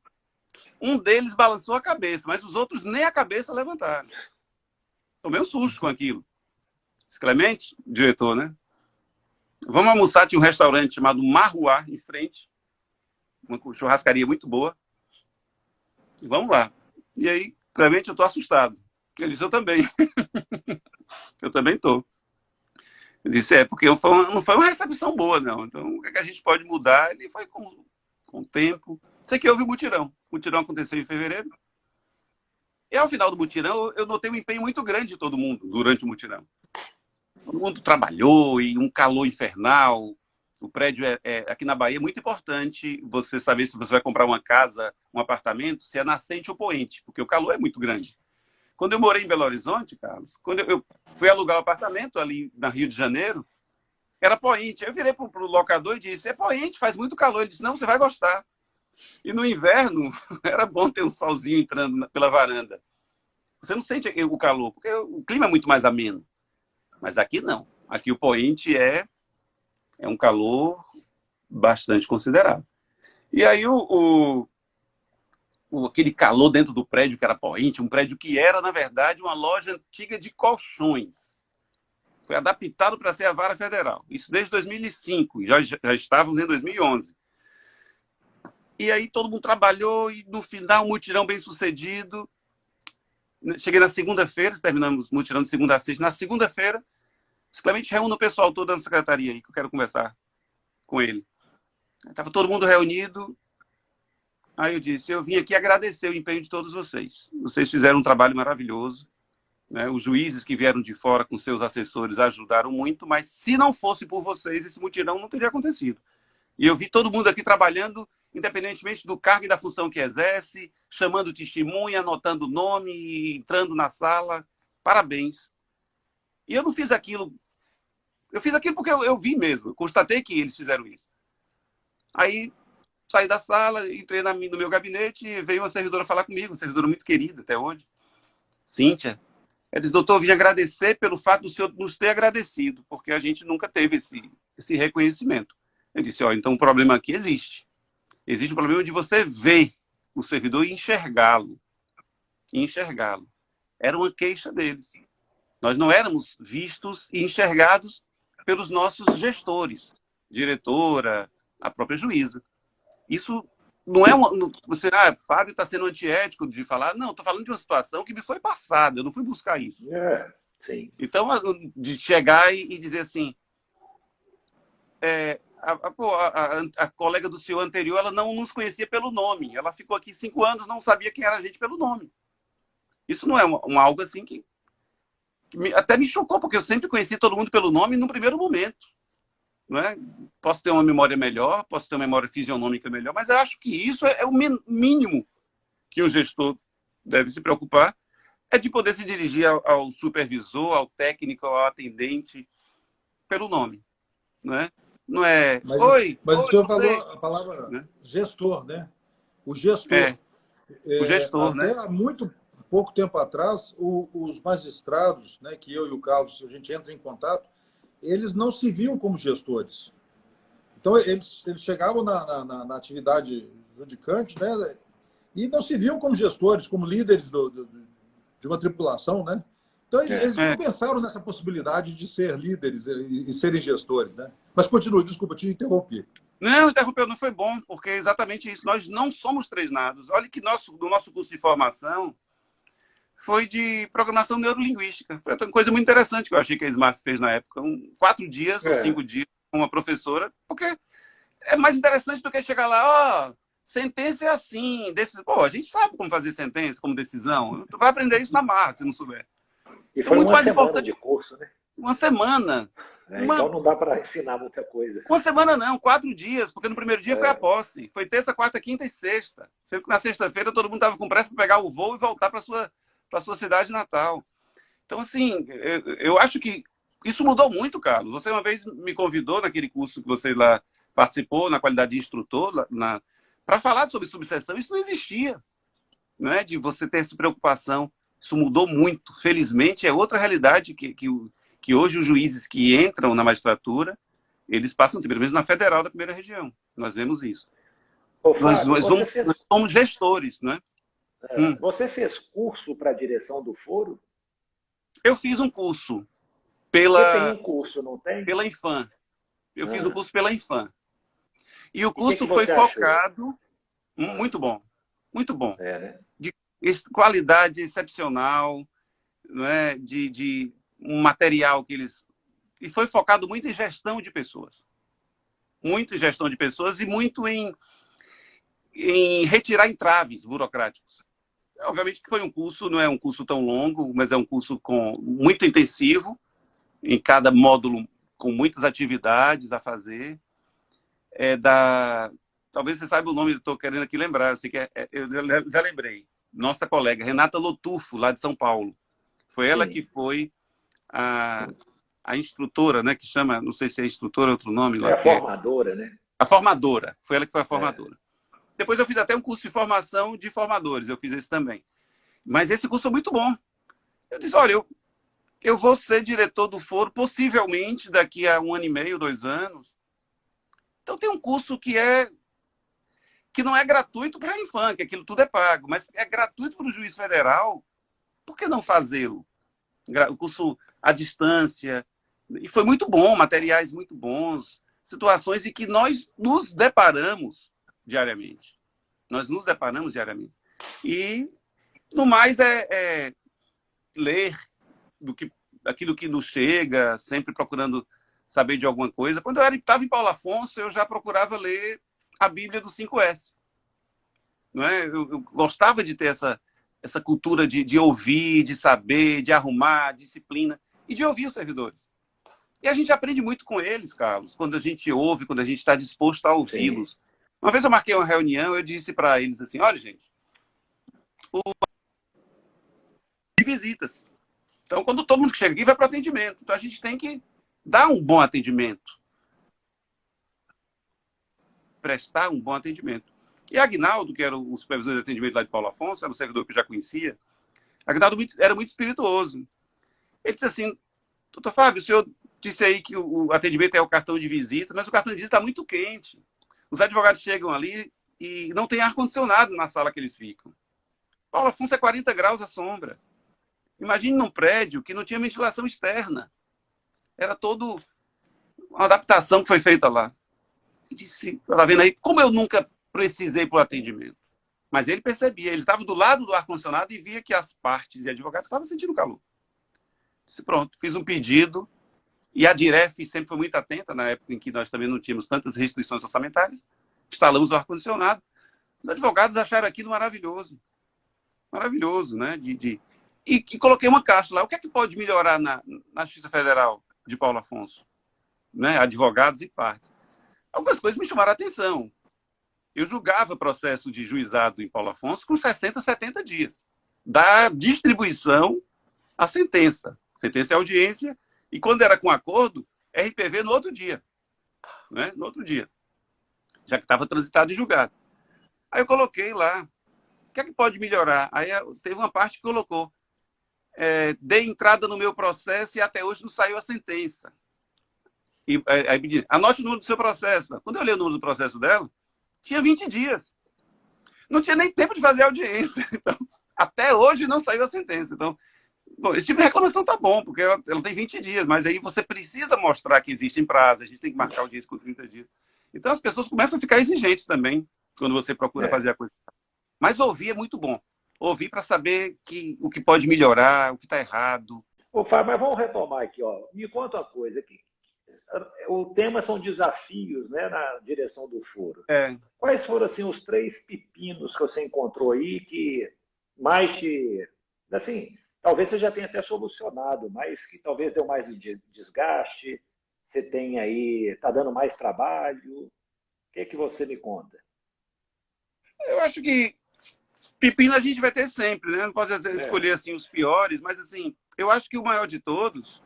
um deles balançou a cabeça, mas os outros nem a cabeça levantaram. Tomei um susto com aquilo. Disse, Clemente, diretor, né? Vamos almoçar, tinha um restaurante chamado Marruá, em frente, uma churrascaria muito boa. Vamos lá. E aí, Clemente, eu estou assustado. Ele disse, eu também. Eu também estou. Eu disse, porque não foi uma recepção boa, não. Então, o que a gente pode mudar? Ele foi com o tempo. Sei que houve o mutirão. O mutirão aconteceu em fevereiro. E ao final do mutirão, eu notei um empenho muito grande de todo mundo durante o mutirão. Todo mundo trabalhou e um calor infernal. O prédio aqui na Bahia é muito importante você saber se você vai comprar uma casa, um apartamento, se é nascente ou poente, porque o calor é muito grande. Quando eu morei em Belo Horizonte, Carlos, quando eu fui alugar um apartamento ali na Rio de Janeiro, era poente. Eu virei para o locador e disse, é poente, faz muito calor. Ele disse, não, você vai gostar. E no inverno, era bom ter um solzinho entrando pela varanda. Você não sente o calor, porque o clima é muito mais ameno. Mas aqui não. Aqui o poente é um calor bastante considerável. E aí aquele calor dentro do prédio que era poente, um prédio que era, na verdade, uma loja antiga de colchões. Foi adaptado para ser a Vara Federal. Isso desde 2005, já estávamos em 2011. E aí todo mundo trabalhou e, no final, um mutirão bem sucedido. Cheguei na segunda-feira, terminamos o mutirão de segunda a sexta. Na segunda-feira, Clemente reúne o pessoal todo da secretaria aí, que eu quero conversar com ele. Estava todo mundo reunido. Aí eu disse, eu vim aqui agradecer o empenho de todos vocês. Vocês fizeram um trabalho maravilhoso. Né? Os juízes que vieram de fora com seus assessores ajudaram muito, mas se não fosse por vocês, esse mutirão não teria acontecido. E eu vi todo mundo aqui trabalhando, independentemente do cargo e da função que exerce, chamando testemunha, anotando o nome, entrando na sala. Parabéns. E eu não fiz aquilo. Eu fiz aquilo porque eu vi mesmo. Eu constatei que eles fizeram isso. Aí saí da sala, entrei no meu gabinete e veio uma servidora falar comigo, uma servidora muito querida até hoje. Cíntia. Ela disse, doutor, eu vim agradecer pelo fato do senhor nos ter agradecido, porque a gente nunca teve esse reconhecimento. Eu disse, ó, então o problema aqui existe. Existe o problema de você ver o servidor e enxergá-lo. Enxergá-lo. Era uma queixa deles. Nós não éramos vistos e enxergados pelos nossos gestores, diretora, a própria juíza. Isso não é você, Fábio está sendo antiético de falar. Não, estou falando de uma situação que me foi passada, eu não fui buscar isso. Sim. Então, de chegar e dizer assim, a colega do senhor anterior, ela não nos conhecia pelo nome. Ela ficou aqui 5 anos, não sabia quem era a gente pelo nome. Isso não é algo assim que até me chocou, porque eu sempre conheci todo mundo pelo nome no primeiro momento. Não é? Posso ter uma memória melhor, posso ter uma memória fisionômica melhor, mas eu acho que isso é o mínimo que o gestor deve se preocupar, é de poder se dirigir ao supervisor, ao técnico, ao atendente, pelo nome. Não é? Não é... Mas o senhor falou a palavra, né? Gestor, né? O gestor. O gestor, até né? há muito pouco tempo atrás, os magistrados, né, que eu e o Carlos, a gente entra em contato, eles não se viam como gestores. Então, eles chegavam na atividade judicante, né, e não se viam como gestores, como líderes de uma tripulação, né? Então, eles não pensaram nessa possibilidade de ser líderes e serem gestores, né? Mas continue, desculpa, te interrompi. Não, interrompeu, não foi bom, porque é exatamente isso. Nós não somos treinados. Olha que no nosso curso de formação foi de programação neurolinguística. Foi uma coisa muito interessante que eu achei que a SMART fez na época. 4 dias ou 5 dias com uma professora, porque é mais interessante do que chegar lá, sentença é assim. A gente sabe como fazer sentença, como decisão. Tu vai aprender isso na marra, se não souber. E foi muito uma semana de curso, né? Uma semana. Então não dá para ensinar muita coisa. Uma semana não, 4 dias, porque no primeiro dia foi a posse. Foi terça, quarta, quinta e sexta. Sendo que na sexta-feira todo mundo estava com pressa para pegar o voo e voltar para sua cidade natal. Então, assim, eu acho que isso mudou muito, Carlos. Você uma vez me convidou naquele curso que você lá participou, na qualidade de instrutor, para falar sobre subseção. Isso não existia, não é? De você ter essa preocupação. Isso mudou muito. Felizmente, é outra realidade que hoje os juízes que entram na magistratura, eles passam, pelo menos na Federal da Primeira Região. Nós vemos isso. Fábio, nós somos gestores, não é? Você fez curso para a direção do foro? Eu fiz um curso Você tem um curso, não tem? pela Infam. Eu fiz o curso pela Infam. E o curso foi focado... Muito bom. Muito bom. Né? De qualidade excepcional, não é? De um material que eles... E foi focado muito em gestão de pessoas. Muito em gestão de pessoas e muito em retirar entraves burocráticos. Obviamente que foi um curso, não é um curso tão longo, mas é um curso muito intensivo, em cada módulo com muitas atividades a fazer. Talvez você saiba o nome, estou querendo aqui lembrar, eu sei que eu já lembrei. Nossa colega, Renata Lotufo, lá de São Paulo. Foi ela que foi a instrutora, né, que chama, não sei se é instrutora, outro nome. Lá, a formadora, né? A formadora, foi ela que foi a formadora. Depois eu fiz até um curso de formação de formadores, eu fiz esse também. Mas esse curso foi muito bom. Eu disse, olha, eu vou ser diretor do foro, possivelmente daqui a 1 ano e meio, 2 anos. Então tem um curso que não é gratuito para a Infam, que aquilo tudo é pago, mas é gratuito para o juiz federal. Por que não fazê-lo? O curso à distância. E foi muito bom, materiais muito bons, situações em que nós nos deparamos diariamente. Nós nos deparamos diariamente. E, no mais, é ler aquilo que nos chega, sempre procurando saber de alguma coisa. Quando eu estava em Paulo Afonso, eu já procurava ler a Bíblia do 5S. Não é? Eu gostava de ter essa cultura de ouvir, de saber, de arrumar, disciplina, e de ouvir os servidores. E a gente aprende muito com eles, Carlos, quando a gente ouve, quando a gente está disposto a ouvi-los. Uma vez eu marquei uma reunião, eu disse para eles assim, olha, gente, de visitas. Então, quando todo mundo que chega aqui vai para o atendimento. Então, a gente tem que dar um bom atendimento. Prestar um bom atendimento. E Agnaldo, que era o supervisor de atendimento lá de Paulo Afonso, era um servidor que eu já conhecia, Agnaldo era muito espirituoso. Ele disse assim, doutor Fábio, o senhor disse aí que o atendimento é o cartão de visita, mas o cartão de visita está muito quente. Os advogados chegam ali e não tem ar-condicionado na sala que eles ficam. Paulo Afonso é 40 graus à sombra. Imagine num prédio que não tinha ventilação externa. Era todo uma adaptação que foi feita lá. E disse, tá vendo aí, como eu nunca precisei para o atendimento. Mas ele percebia, ele estava do lado do ar-condicionado e via que as partes de advogados estavam sentindo calor. Disse, pronto, fiz um pedido, e a Diref sempre foi muito atenta, na época em que nós também não tínhamos tantas restrições orçamentárias, instalamos o ar-condicionado. Os advogados acharam aquilo maravilhoso. Maravilhoso, né? E coloquei uma caixa lá. O que é que pode melhorar na Justiça Federal de Paulo Afonso? Né? Advogados e partes. Algumas coisas me chamaram a atenção. Eu julgava processo de juizado em Paulo Afonso com 60, 70 dias. Da distribuição à sentença. Sentença e audiência. E quando era com acordo, RPV no outro dia. Né? No outro dia. Já que estava transitado e julgado. Aí eu coloquei lá. O que é que pode melhorar? Aí teve uma parte que colocou. Dei entrada no meu processo e até hoje não saiu a sentença. E aí me disse, anote o número do seu processo. Quando eu olhei o número do processo dela, tinha 20 dias. Não tinha nem tempo de fazer audiência. Então, até hoje não saiu a sentença. Então, bom, esse tipo de reclamação tá bom, porque ela tem 20 dias, mas aí você precisa mostrar que existe em prazo, a gente tem que marcar audiência com 30 dias. Então as pessoas começam a ficar exigentes também, quando você procura fazer a coisa. Mas ouvir é muito bom. Ouvir para saber o que pode melhorar, o que está errado. Ô, Fábio, mas vamos retomar aqui. Ó. Me conta uma coisa. O tema são desafios, né, na direção do foro. Quais foram assim, os 3 pepinos que você encontrou aí que mais te... Assim, talvez você já tenha até solucionado, mas que talvez deu mais desgaste, você tem aí, está dando mais trabalho. O que é que você me conta? Eu acho que pepino a gente vai ter sempre, né? Não pode escolher assim, os piores, mas assim, eu acho que o maior de todos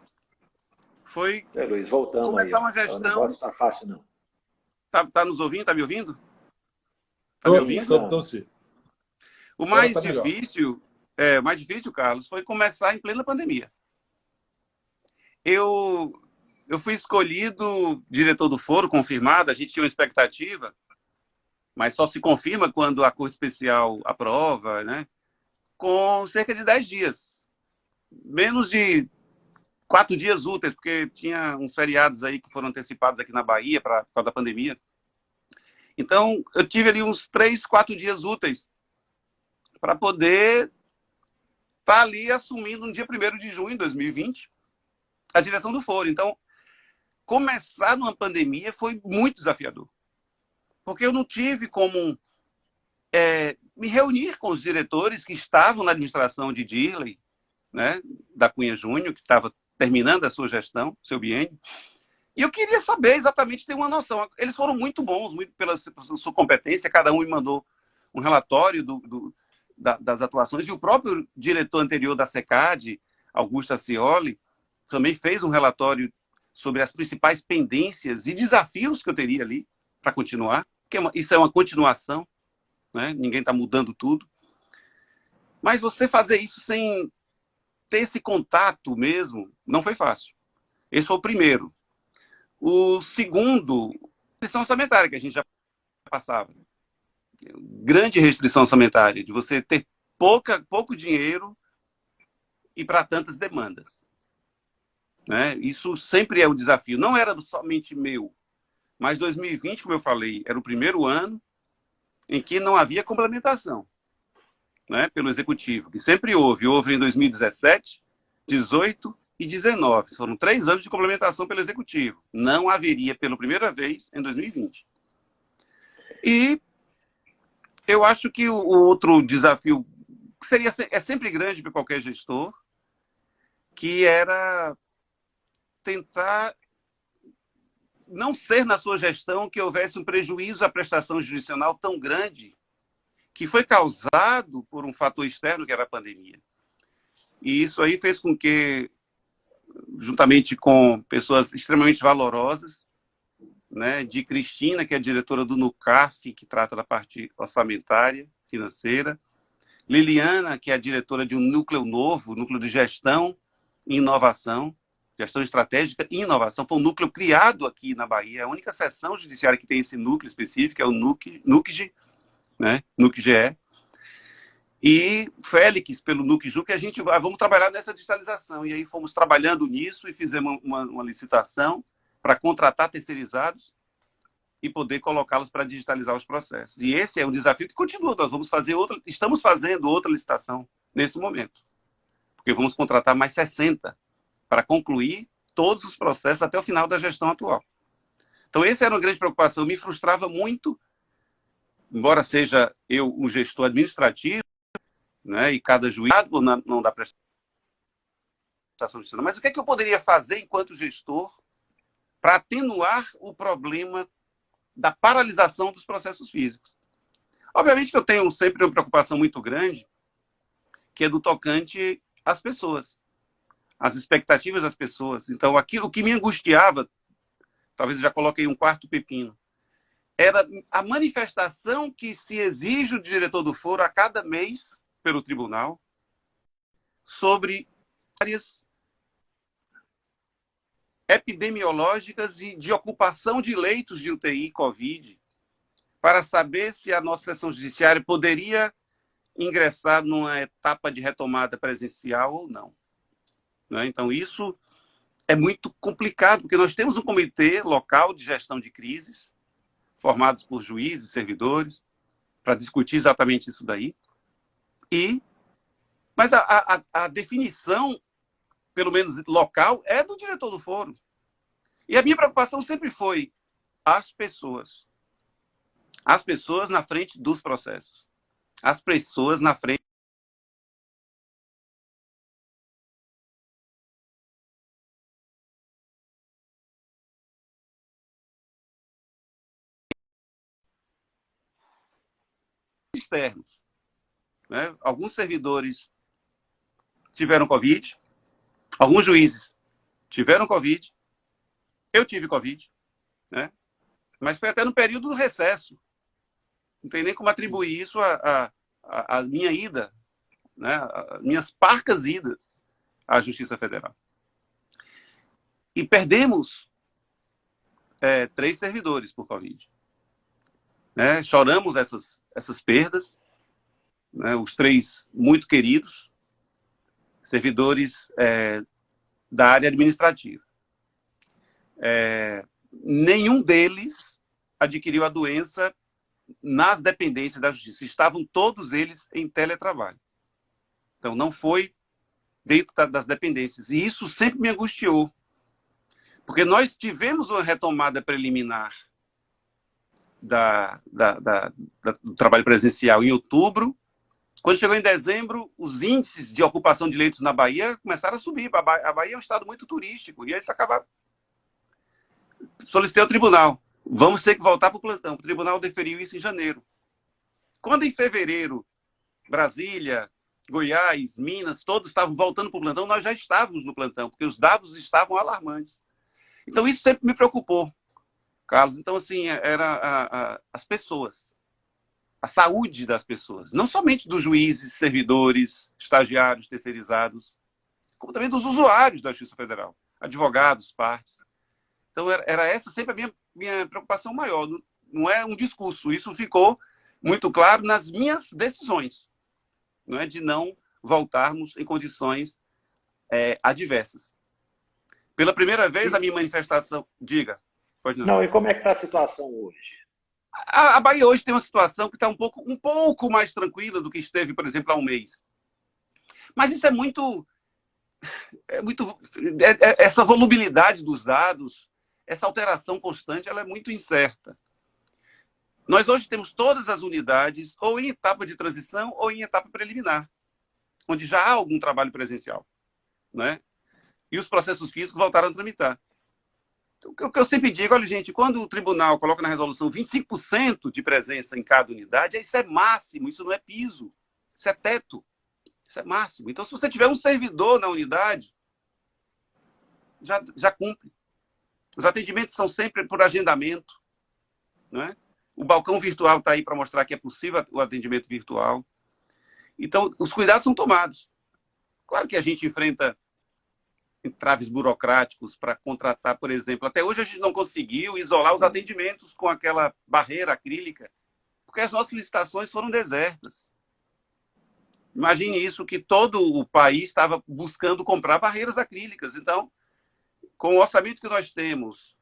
foi Luiz, voltando começar aí, uma gestão... O negócio está fácil, não. Tá nos ouvindo? Tá me ouvindo? Tá me ouvindo? Então, sim. O mais difícil, Carlos, foi começar em plena pandemia. Eu fui escolhido diretor do foro, confirmado, a gente tinha uma expectativa, mas só se confirma quando a Corte Especial aprova, né? Com cerca de 10 dias. Menos de 4 dias úteis, porque tinha uns feriados aí que foram antecipados aqui na Bahia por causa da pandemia. Então, eu tive ali uns 3, 4 dias úteis para poder estar ali assumindo no dia 1º de junho de 2020 a direção do foro. Então, começar numa pandemia foi muito desafiador. Porque eu não tive como me reunir com os diretores que estavam na administração de Dirley, né, da Cunha Júnior, que estava terminando a sua gestão, seu biênio. E eu queria saber exatamente, ter uma noção. Eles foram muito bons, muito pela sua competência, cada um me mandou um relatório das atuações, e o próprio diretor anterior da SECAD, Augusto Ascioli, também fez um relatório sobre as principais pendências e desafios que eu teria ali para continuar, porque isso é uma continuação, né? Ninguém está mudando tudo. Mas você fazer isso sem ter esse contato mesmo não foi fácil. Esse foi o primeiro. O segundo, restrição orçamentária, que a gente já passava. Grande restrição orçamentária, de você ter pouco dinheiro e para tantas demandas. Né? Isso sempre é um desafio. Não era somente meu, mas 2020, como eu falei, era o primeiro ano em que não havia complementação, né, pelo Executivo, que sempre houve. Houve em 2017, 18 e 19. Foram 3 anos de complementação pelo Executivo. Não haveria pela primeira vez em 2020. E eu acho que o outro desafio é sempre grande para qualquer gestor, que era tentar não ser na sua gestão que houvesse um prejuízo à prestação jurisdicional tão grande que foi causado por um fator externo, que era a pandemia. E isso aí fez com que, juntamente com pessoas extremamente valorosas, né, de Cristina, que é a diretora do NUCAF, que trata da parte orçamentária, financeira, Liliana, que é a diretora de um núcleo novo, núcleo de gestão e inovação, gestão estratégica e inovação. Foi um núcleo criado aqui na Bahia, a única seção judiciária que tem esse núcleo específico é o NUCG, né, NUCGE, e Félix, pelo NUCJU, que a gente vamos trabalhar nessa digitalização. E aí fomos trabalhando nisso e fizemos uma licitação para contratar terceirizados e poder colocá-los para digitalizar os processos. E esse é um desafio que continua. Nós estamos fazendo outra licitação nesse momento, porque vamos contratar mais 60 para concluir todos os processos até o final da gestão atual. Então, essa era uma grande preocupação. Me frustrava muito, embora seja eu um gestor administrativo, né, e cada juiz não dá prestação judicial, mas o que é que eu poderia fazer enquanto gestor para atenuar o problema da paralisação dos processos físicos? Obviamente que eu tenho sempre uma preocupação muito grande, que é do tocante às pessoas, às expectativas das pessoas. Então, aquilo que me angustiava, talvez eu já coloquei um quarto pepino, era a manifestação que se exige do diretor do foro a cada mês pelo tribunal sobre áreas epidemiológicas e de ocupação de leitos de UTI Covid, para saber se a nossa sessão judiciária poderia ingressar numa etapa de retomada presencial ou não. Né? Então, isso é muito complicado, porque nós temos um comitê local de gestão de crises, formados por juízes e servidores, para discutir exatamente isso daí. Mas a definição, pelo menos local, é do diretor do foro. E a minha preocupação sempre foi as pessoas. As pessoas na frente dos processos. As pessoas na frente externos. Né? Alguns servidores tiveram Covid, alguns juízes tiveram Covid, eu tive Covid, né? Mas foi até no período do recesso. Não tem nem como atribuir isso à minha ida, né? As minhas parcas idas à Justiça Federal. E perdemos 3 servidores por Covid. Né? Choramos essas perdas, né? Os 3 muito queridos, servidores da área administrativa. Nenhum deles adquiriu a doença nas dependências da Justiça. Estavam todos eles em teletrabalho. Então, não foi dentro das dependências. E isso sempre me angustiou. Porque nós tivemos uma retomada preliminar do trabalho presencial em outubro. Quando chegou em dezembro, os índices de ocupação de leitos na Bahia começaram a subir. A Bahia é um estado muito turístico. E eles acabaram. Solicitei ao tribunal. Vamos ter que voltar para o plantão. O tribunal deferiu isso em janeiro. Quando em fevereiro, Brasília, Goiás, Minas, todos estavam voltando para o plantão, nós já estávamos no plantão, porque os dados estavam alarmantes. Então, isso sempre me preocupou, Carlos. Então, assim, era as pessoas, a saúde das pessoas, não somente dos juízes, servidores, estagiários, terceirizados, como também dos usuários da Justiça Federal, advogados, partes. Então, era essa sempre a minha preocupação maior. Não é um discurso, isso ficou muito claro nas minhas decisões, não é, de não voltarmos em condições adversas. Pela primeira vez, a minha manifestação... Diga. Pode não. Não, e como é que está a situação hoje? A Bahia hoje tem uma situação que está um pouco mais tranquila do que esteve, por exemplo, há um mês. Mas isso essa volubilidade dos dados, essa alteração constante, ela é muito incerta. Nós hoje temos todas as unidades ou em etapa de transição ou em etapa preliminar, onde já há algum trabalho presencial, né? E os processos físicos voltaram a tramitar. O que eu sempre digo, olha, gente, quando o tribunal coloca na resolução 25% de presença em cada unidade, isso é máximo, isso não é piso, isso é teto, isso é máximo. Então, se você tiver um servidor na unidade, já cumpre. Os atendimentos são sempre por agendamento, né? O balcão virtual está aí para mostrar que é possível o atendimento virtual. Então, os cuidados são tomados. Claro que a gente enfrenta entraves burocráticos para contratar, por exemplo. Até hoje a gente não conseguiu isolar os atendimentos com aquela barreira acrílica, porque as nossas licitações foram desertas. Imagine isso, que todo o país estava buscando comprar barreiras acrílicas. Então, com o orçamento que nós temos,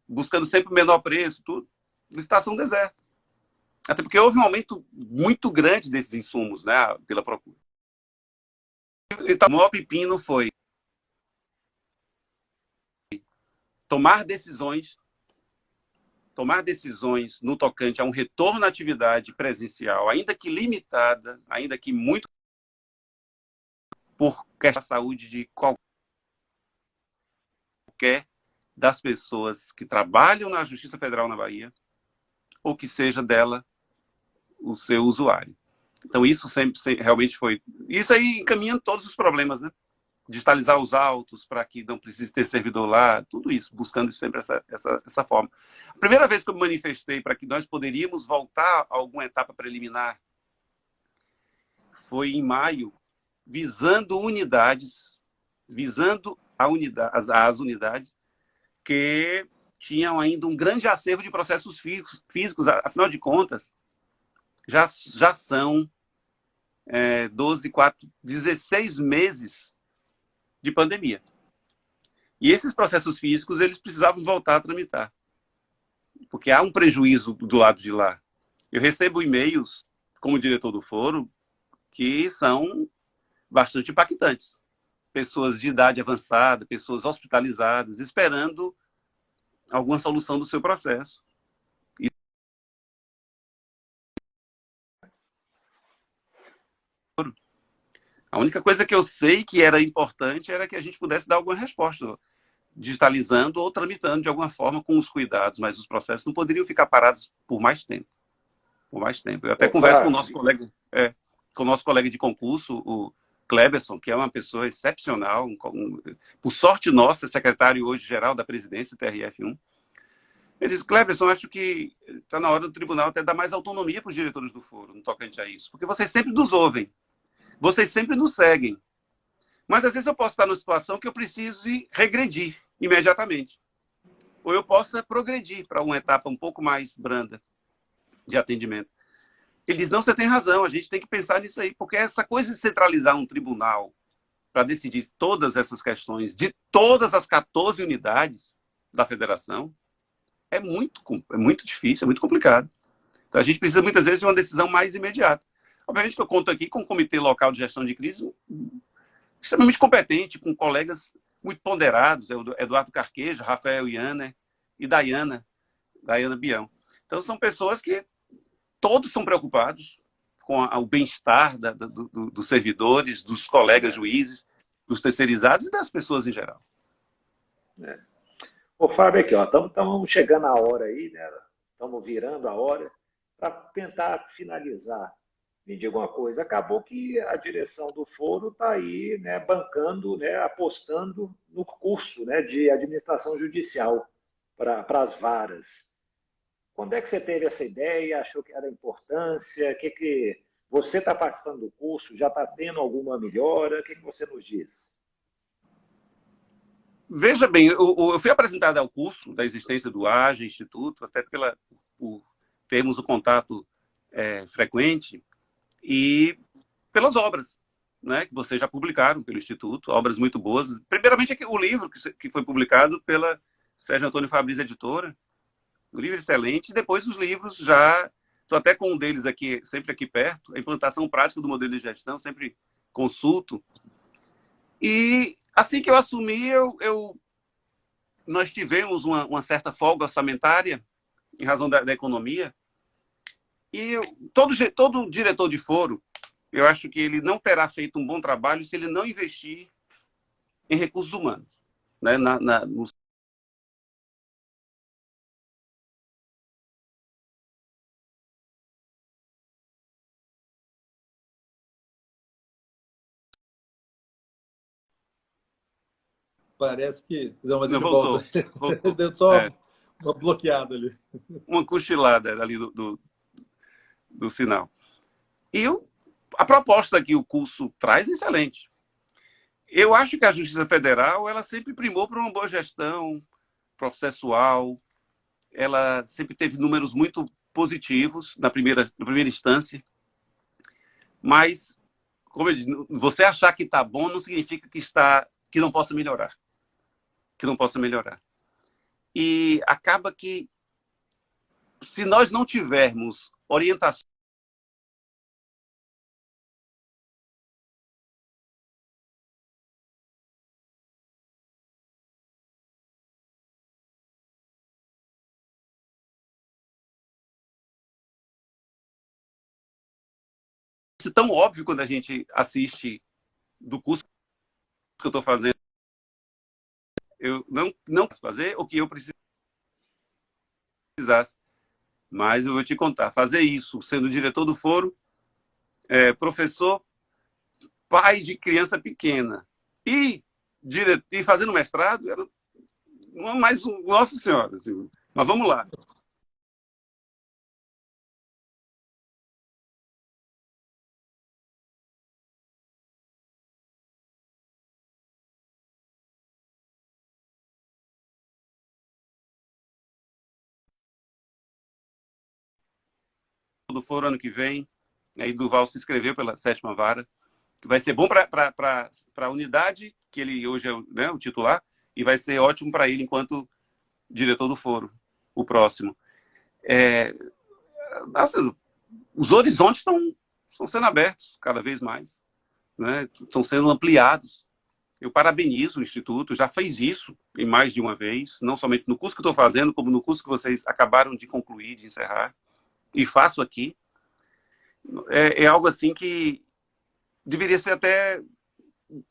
buscando sempre o menor preço, tudo, licitação deserta. Até porque houve um aumento muito grande desses insumos, né, pela procura. Então, o maior pepino foi tomar decisões no tocante a um retorno à atividade presencial, ainda que limitada, ainda que muito por questão da saúde de qualquer das pessoas que trabalham na Justiça Federal na Bahia, ou que seja dela o seu usuário. Então, isso sempre realmente foi... Isso aí encaminhando todos os problemas, né? Digitalizar os autos para que não precise ter servidor lá, tudo isso, buscando sempre essa forma. A primeira vez que eu me manifestei para que nós poderíamos voltar a alguma etapa preliminar foi em maio, visando as unidades que tinham ainda um grande acervo de processos físicos. Afinal de contas, já são 16 meses de pandemia. E esses processos físicos, eles precisavam voltar a tramitar. Porque há um prejuízo do lado de lá. Eu recebo e-mails, como diretor do foro, que são bastante impactantes. Pessoas de idade avançada, pessoas hospitalizadas, esperando alguma solução do seu processo. A única coisa que eu sei que era importante era que a gente pudesse dar alguma resposta, digitalizando ou tramitando de alguma forma com os cuidados, mas os processos não poderiam ficar parados por mais tempo. Por mais tempo. Eu até converso com o nosso colega de concurso, o Kleberson, que é uma pessoa excepcional, por sorte nossa, é secretário hoje geral da presidência do TRF1. Ele disse: Kleberson, acho que está na hora do tribunal até dar mais autonomia para os diretores do foro, no tocante a isso, porque vocês sempre nos ouvem. Vocês sempre nos seguem. Mas, às vezes, eu posso estar numa situação que eu precise regredir imediatamente. Ou eu possa progredir para uma etapa um pouco mais branda de atendimento. Ele diz: não, você tem razão, a gente tem que pensar nisso aí, porque essa coisa de centralizar um tribunal para decidir todas essas questões de todas as 14 unidades da federação é muito difícil, é muito complicado. Então, a gente precisa, muitas vezes, de uma decisão mais imediata. Obviamente que eu conto aqui com um comitê local de gestão de crise extremamente competente, com colegas muito ponderados, Eduardo Carqueja, Rafael Iana e Dayana Bião. Então, são pessoas que todos são preocupados com o bem-estar dos servidores, dos colegas juízes, dos terceirizados e das pessoas em geral. Ô, Fábio, aqui, estamos chegando a hora aí, né? Estamos virando a hora para tentar finalizar. Me diga uma coisa, acabou que a direção do foro está aí, né, bancando, né, apostando no curso, né, de administração judicial para as varas. Quando é que você teve essa ideia? Achou que era importância? Que você está participando do curso? Já está tendo alguma melhora? O que você nos diz? Veja bem, eu fui apresentado ao curso da existência do AGE, Instituto, até por termos o contato frequente, e pelas obras, né, que vocês já publicaram pelo Instituto, obras muito boas. Primeiramente, o livro que foi publicado pela Sérgio Antônio Fabris Editora, um livro excelente, e depois os livros já... Estou até com um deles aqui, sempre aqui perto, a implantação prática do modelo de gestão, sempre consulto. E assim que eu assumi, nós tivemos uma certa folga orçamentária, em razão da economia, e todo diretor de foro, eu acho que ele não terá feito um bom trabalho se ele não investir em recursos humanos, né? Parece que... Não, mas Não, ele volta. voltou. Deu só uma bloqueada ali. Uma cochilada ali do sinal. E a proposta que o curso traz é excelente. Eu acho que a Justiça Federal ela sempre primou para uma boa gestão processual, ela sempre teve números muito positivos na primeira instância, mas, como eu disse, você achar que está bom não significa que não possa melhorar. Que não possa melhorar. E acaba que, se nós não tivermos orientação, é tão óbvio quando a gente assiste do curso que eu estou fazendo, eu não posso fazer o que eu precisasse. Mas eu vou te contar, fazer isso sendo diretor do foro, professor, pai de criança pequena e fazendo mestrado, era mais um... Nossa Senhora! Assim, mas vamos lá. Do foro ano que vem, aí Duval se inscreveu pela 7ª vara, que vai ser bom para a unidade, que ele hoje é, né, o titular, e vai ser ótimo para ele enquanto diretor do foro, o próximo. Nossa, os horizontes estão sendo abertos cada vez mais, né? Estão sendo ampliados. Eu parabenizo o Instituto, já fez isso em mais de uma vez, não somente no curso que estou fazendo, como no curso que vocês acabaram de concluir, de encerrar, e faço aqui. É algo assim que deveria ser até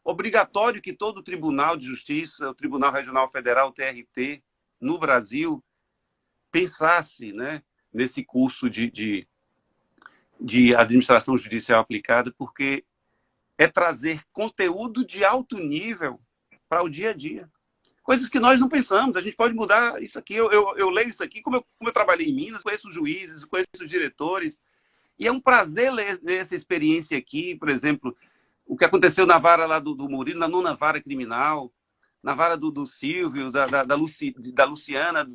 obrigatório que todo Tribunal de Justiça, o Tribunal Regional Federal, o TRT, no Brasil, pensasse, né, nesse curso de administração judicial aplicada, porque é trazer conteúdo de alto nível para o dia a dia. Coisas que nós não pensamos. A gente pode mudar isso aqui. Eu leio isso aqui, como eu trabalhei em Minas, conheço juízes, conheço diretores, e é um prazer ler essa experiência aqui, por exemplo, o que aconteceu na vara lá do Murilo, na 9ª vara criminal, na vara do Silvio, da Luciana,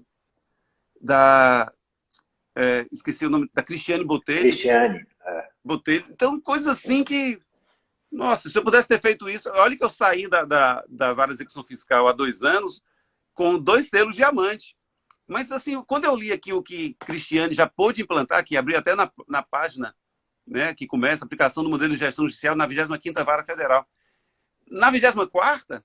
esqueci o nome, da Cristiane Botelho. Cristiane. Botelho. Então, coisas assim que... Nossa, se eu pudesse ter feito isso... Olha que eu saí da vara de execução fiscal há 2 anos com 2 selos diamante. Mas, assim, quando eu li aqui o que Cristiane já pôde implantar, que abriu até na página, né, que começa a aplicação do modelo de gestão judicial na 25ª Vara Federal. Na 24ª,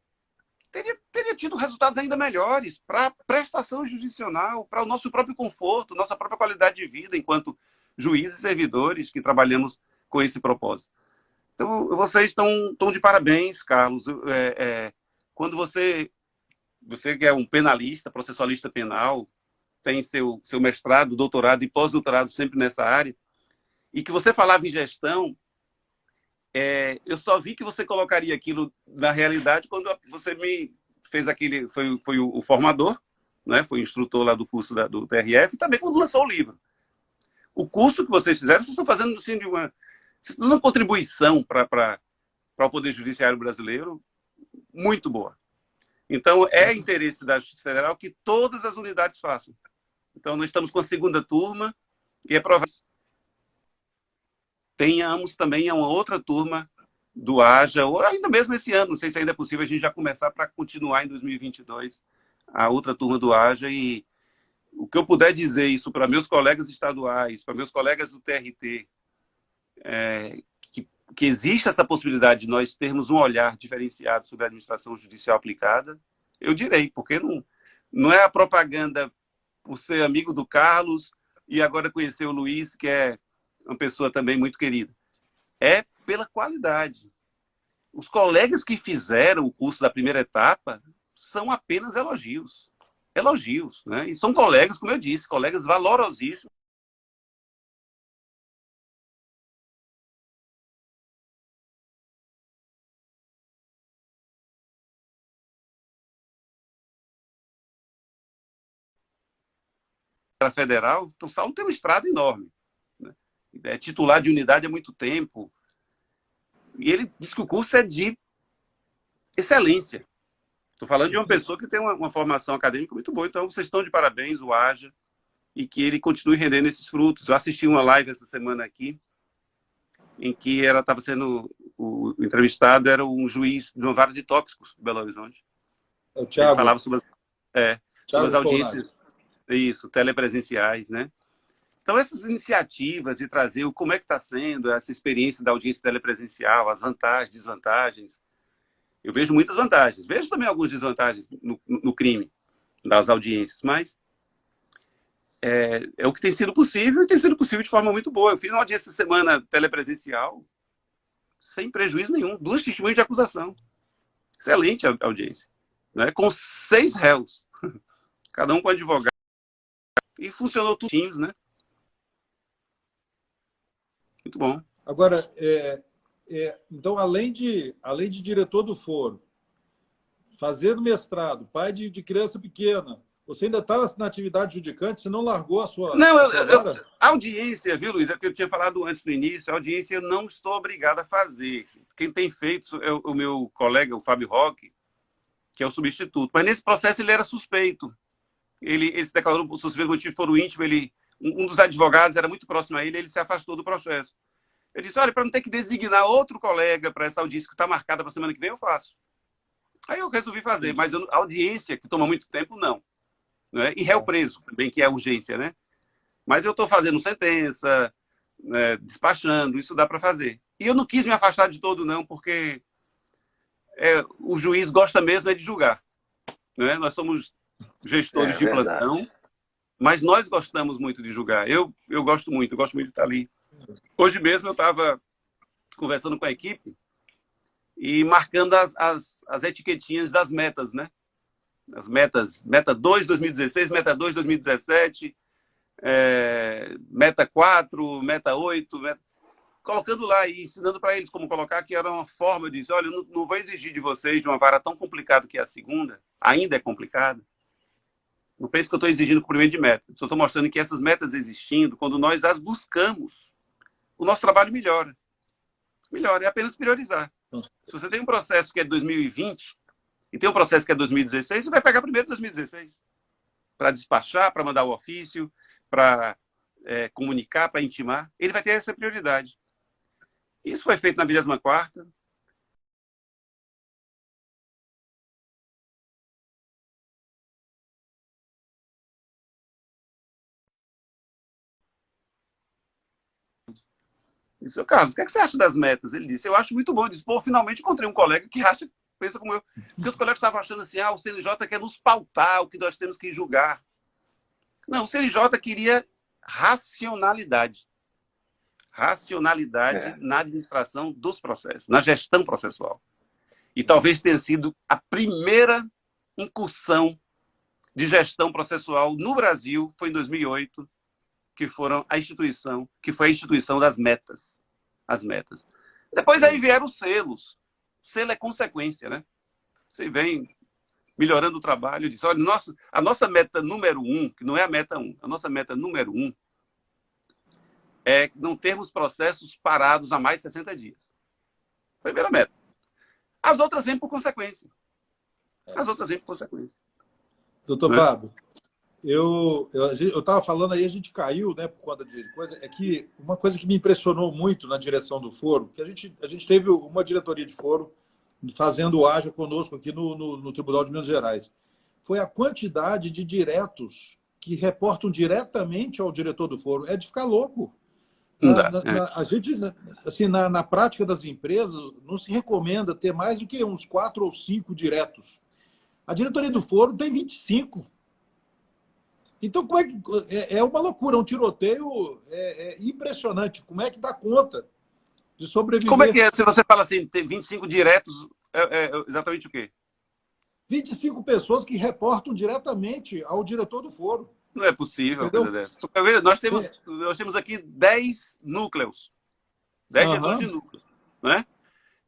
teria tido resultados ainda melhores para prestação judicional, para o nosso próprio conforto, nossa própria qualidade de vida enquanto juízes e servidores que trabalhamos com esse propósito. Então, vocês estão de parabéns, Carlos. Quando você que é um penalista, processualista penal, tem seu mestrado, doutorado e pós-doutorado sempre nessa área, e que você falava em gestão, eu só vi que você colocaria aquilo na realidade quando você me fez aquele... Foi o formador, né? Foi o instrutor lá do curso do TRF, e também quando lançou o livro. O curso que vocês fizeram, vocês estão fazendo assim, vocês estão dando uma contribuição para o Poder Judiciário brasileiro muito boa. Então, é interesse da Justiça Federal que todas as unidades façam. Então, nós estamos com a segunda turma e é provável que tenhamos também uma outra turma do AJA, ou ainda mesmo esse ano, não sei se ainda é possível a gente já começar para continuar em 2022 a outra turma do AJA. E o que eu puder dizer isso para meus colegas estaduais, para meus colegas do TRT, que existe essa possibilidade de nós termos um olhar diferenciado sobre a administração judicial aplicada, eu direi, porque não é a propaganda por ser amigo do Carlos e agora conhecer o Luiz, que é uma pessoa também muito querida. É pela qualidade. Os colegas que fizeram o curso da primeira etapa são apenas elogios. Elogios, né? E são colegas, como eu disse, colegas valorosíssimos. Para a federal, então o Saulo tem uma estrada enorme, né? É titular de unidade há muito tempo. E ele diz que o curso é de excelência. Estou falando de uma pessoa que tem uma formação acadêmica muito boa. Então, vocês estão de parabéns, o AJA, e que ele continue rendendo esses frutos. Eu assisti uma live essa semana aqui, em que ela estava sendo... O entrevistado era um juiz de uma vara de tóxicos de Belo Horizonte. É o Thiago. Ele falava sobre as audiências, Thiago telepresenciais, né? Então, essas iniciativas de trazer como é que está sendo essa experiência da audiência telepresencial, as vantagens, desvantagens. Eu vejo muitas vantagens. Vejo também algumas desvantagens no crime das audiências, mas é o que tem sido possível e tem sido possível de forma muito boa. Eu fiz uma audiência essa semana telepresencial sem prejuízo nenhum. 2 testemunhas de acusação. Excelente a audiência. Né? Com 6 réus. Cada um com advogado. E funcionou tudo, né? Muito bom. Agora, então, além de diretor do foro, fazendo mestrado, pai de criança pequena, você ainda está na atividade judicante? Você não largou a sua... Não, a audiência, viu, Luiz? É o que eu tinha falado antes no início. A audiência eu não estou obrigado a fazer. Quem tem feito é o meu colega, o Fábio Roque, que é o substituto. Mas nesse processo ele era suspeito. Ele se declarou suspeito por motivo de foro íntimo. Um dos advogados era muito próximo a ele se afastou do processo. Eu disse, olha, para não ter que designar outro colega para essa audiência que está marcada para a semana que vem, eu faço. Aí eu resolvi fazer, mas a audiência, que toma muito tempo, não. Né? E réu preso, também, que é a urgência, né? Mas eu estou fazendo sentença, né, despachando, isso dá para fazer. E eu não quis me afastar de todo, não, porque o juiz gosta mesmo de julgar. Né? Nós somos gestores de plantão, mas nós gostamos muito de julgar. Eu gosto muito de estar ali. Hoje mesmo eu estava conversando com a equipe e marcando as etiquetinhas das metas, né? As metas, meta 2, 2016, meta 2, 2017, meta 4, meta 8, colocando lá e ensinando para eles como colocar, que era uma forma de dizer, olha, eu não vou exigir de vocês de uma vara tão complicada que é a segunda, ainda é complicada. Não pense que eu estou exigindo cumprimento de meta. Só estou mostrando que essas metas existindo, quando nós as buscamos, o nosso trabalho melhora. Melhora, é apenas priorizar. Se você tem um processo que é 2020 e tem um processo que é 2016, você vai pegar primeiro 2016 para despachar, para mandar o ofício, para comunicar, para intimar. Ele vai ter essa prioridade. Isso foi feito na 24ª. Eu disse, Carlos, o que você acha das metas? Ele disse, eu acho muito bom. Ele disse, pô, finalmente encontrei um colega que pensa como eu. Porque os colegas estavam achando assim, o CNJ quer nos pautar o que nós temos que julgar. Não, o CNJ queria racionalidade. Racionalidade na administração dos processos, na gestão processual. E talvez tenha sido a primeira incursão de gestão processual no Brasil, foi em 2008, que foi a instituição das metas. As metas. Depois aí vieram os selos. Selo é consequência, né? Você vem melhorando o trabalho e diz, olha, a nossa meta número 1, que não é a meta 1, a nossa meta número 1 é não termos processos parados há mais de 60 dias. Primeira meta. As outras vêm por consequência. as outras vêm por consequência. Doutor Né? Fábio, eu estava falando aí, a gente caiu, né, por conta de coisa, é que uma coisa que me impressionou muito na direção do foro, que a gente teve uma diretoria de foro fazendo o ágil conosco aqui no Tribunal de Minas Gerais, foi a quantidade de diretos que reportam diretamente ao diretor do foro. É de ficar louco. Não dá. A gente, assim, na prática das empresas, não se recomenda ter mais do que uns 4 ou 5 diretos. A diretoria do foro tem 25. Então, como é que é uma loucura, é um tiroteio impressionante. Como é que dá conta de sobreviver? Como é que é? Se você fala assim, tem 25 diretos, exatamente o quê? 25 pessoas que reportam diretamente ao diretor do foro. Não é possível uma coisa dessa. Nós temos aqui 10 núcleos, 10 gestores de núcleos, né?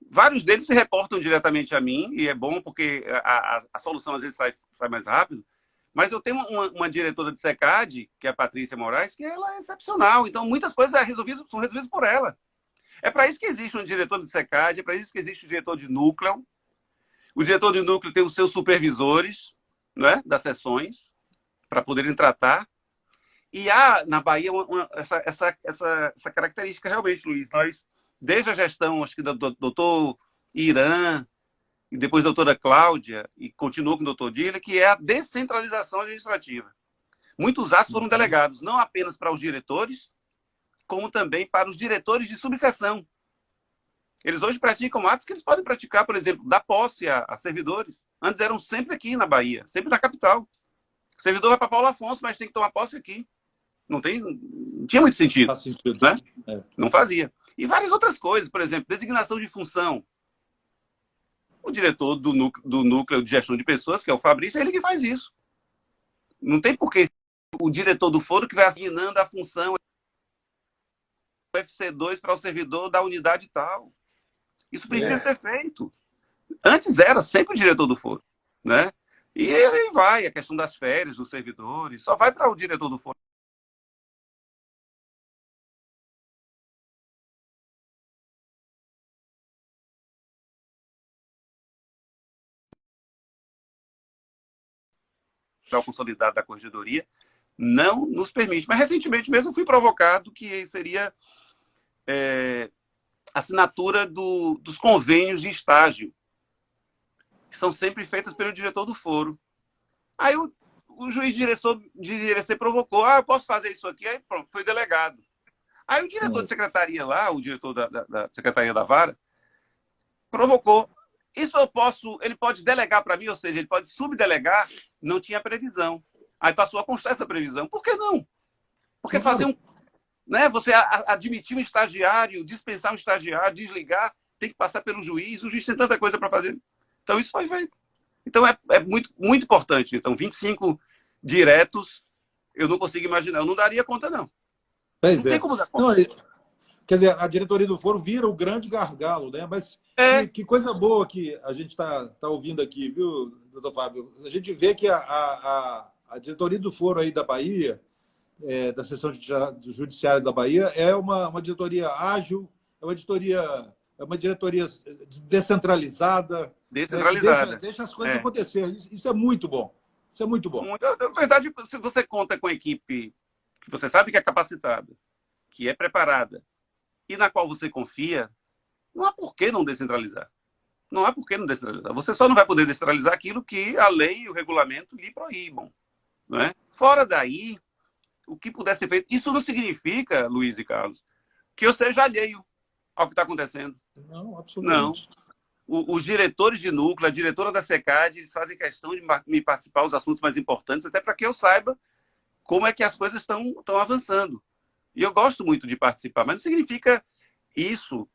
Vários deles se reportam diretamente a mim, e é bom porque a solução às vezes sai mais rápido. Mas eu tenho uma diretora de SECAD, que é a Patrícia Moraes, que ela é excepcional. Então, muitas coisas são resolvidas por ela. É para isso que existe um diretor de SECAD, é para isso que existe o diretor de núcleo. O diretor de núcleo tem os seus supervisores, né, das sessões, para poderem tratar. E há, na Bahia, essa característica realmente, Luiz. Nós, desde a gestão, acho que do doutor Irã, e depois a doutora Cláudia, e continuou com o doutor Dília, que é a descentralização administrativa. Muitos atos foram delegados, não apenas para os diretores, como também para os diretores de subseção. Eles hoje praticam atos que eles podem praticar, por exemplo, dar posse a servidores. Antes eram sempre aqui na Bahia, sempre na capital. O servidor vai para Paulo Afonso, mas tem que tomar posse aqui. Não tinha muito sentido. Faz sentido. Né? Não fazia. E várias outras coisas, por exemplo, designação de função. O diretor do núcleo de gestão de pessoas, que é o Fabrício, é ele que faz isso. Não tem por que o diretor do foro que vai assignando a função UFC2 para o servidor da unidade tal. Isso precisa ser feito. Antes era sempre o diretor do foro, né? E aí vai a questão das férias dos servidores, só vai para o diretor do foro. O consolidado da corregedoria não nos permite. Mas recentemente mesmo fui provocado que seria assinatura dos convênios de estágio, que são sempre feitas pelo diretor do foro. Aí o juiz de direção provocou, eu posso fazer isso aqui, aí pronto, foi delegado. Aí o diretor de secretaria lá, o diretor da secretaria da vara, provocou. Isso ele pode delegar para mim, ou seja, ele pode subdelegar, não tinha previsão. Aí passou a constar essa previsão. Por que não? Porque fazer você admitir um estagiário, dispensar um estagiário, desligar, tem que passar pelo juiz, o juiz tem tanta coisa para fazer. Então isso foi feito. Então é muito, muito importante. Então 25 diretos, eu não consigo imaginar, eu não daria conta não. Não tem como dar conta. Não, quer dizer, a diretoria do foro vira o grande gargalo, né? Mas que coisa boa que a gente tá ouvindo aqui, viu, doutor Fábio? A gente vê que a diretoria do foro aí da Bahia, da seção judiciária da Bahia, é uma diretoria ágil, é uma diretoria descentralizada. Descentralizada. Deixa as coisas acontecerem. Isso é muito bom. Isso é muito bom. Na verdade, se você conta com equipe que você sabe que é capacitada, que é preparada, e na qual você confia, não há por que não descentralizar. Não há por que não descentralizar. Você só não vai poder descentralizar aquilo que a lei e o regulamento lhe proíbam. Não é? Fora daí, o que puder ser feito. Isso não significa, Luiz e Carlos, que eu seja alheio ao que está acontecendo. Não, absolutamente. Não. Os diretores de núcleo, a diretora da SECAD, eles fazem questão de me participar dos assuntos mais importantes, até para que eu saiba como é que as coisas estão avançando. E eu gosto muito de participar, mas não significa isso,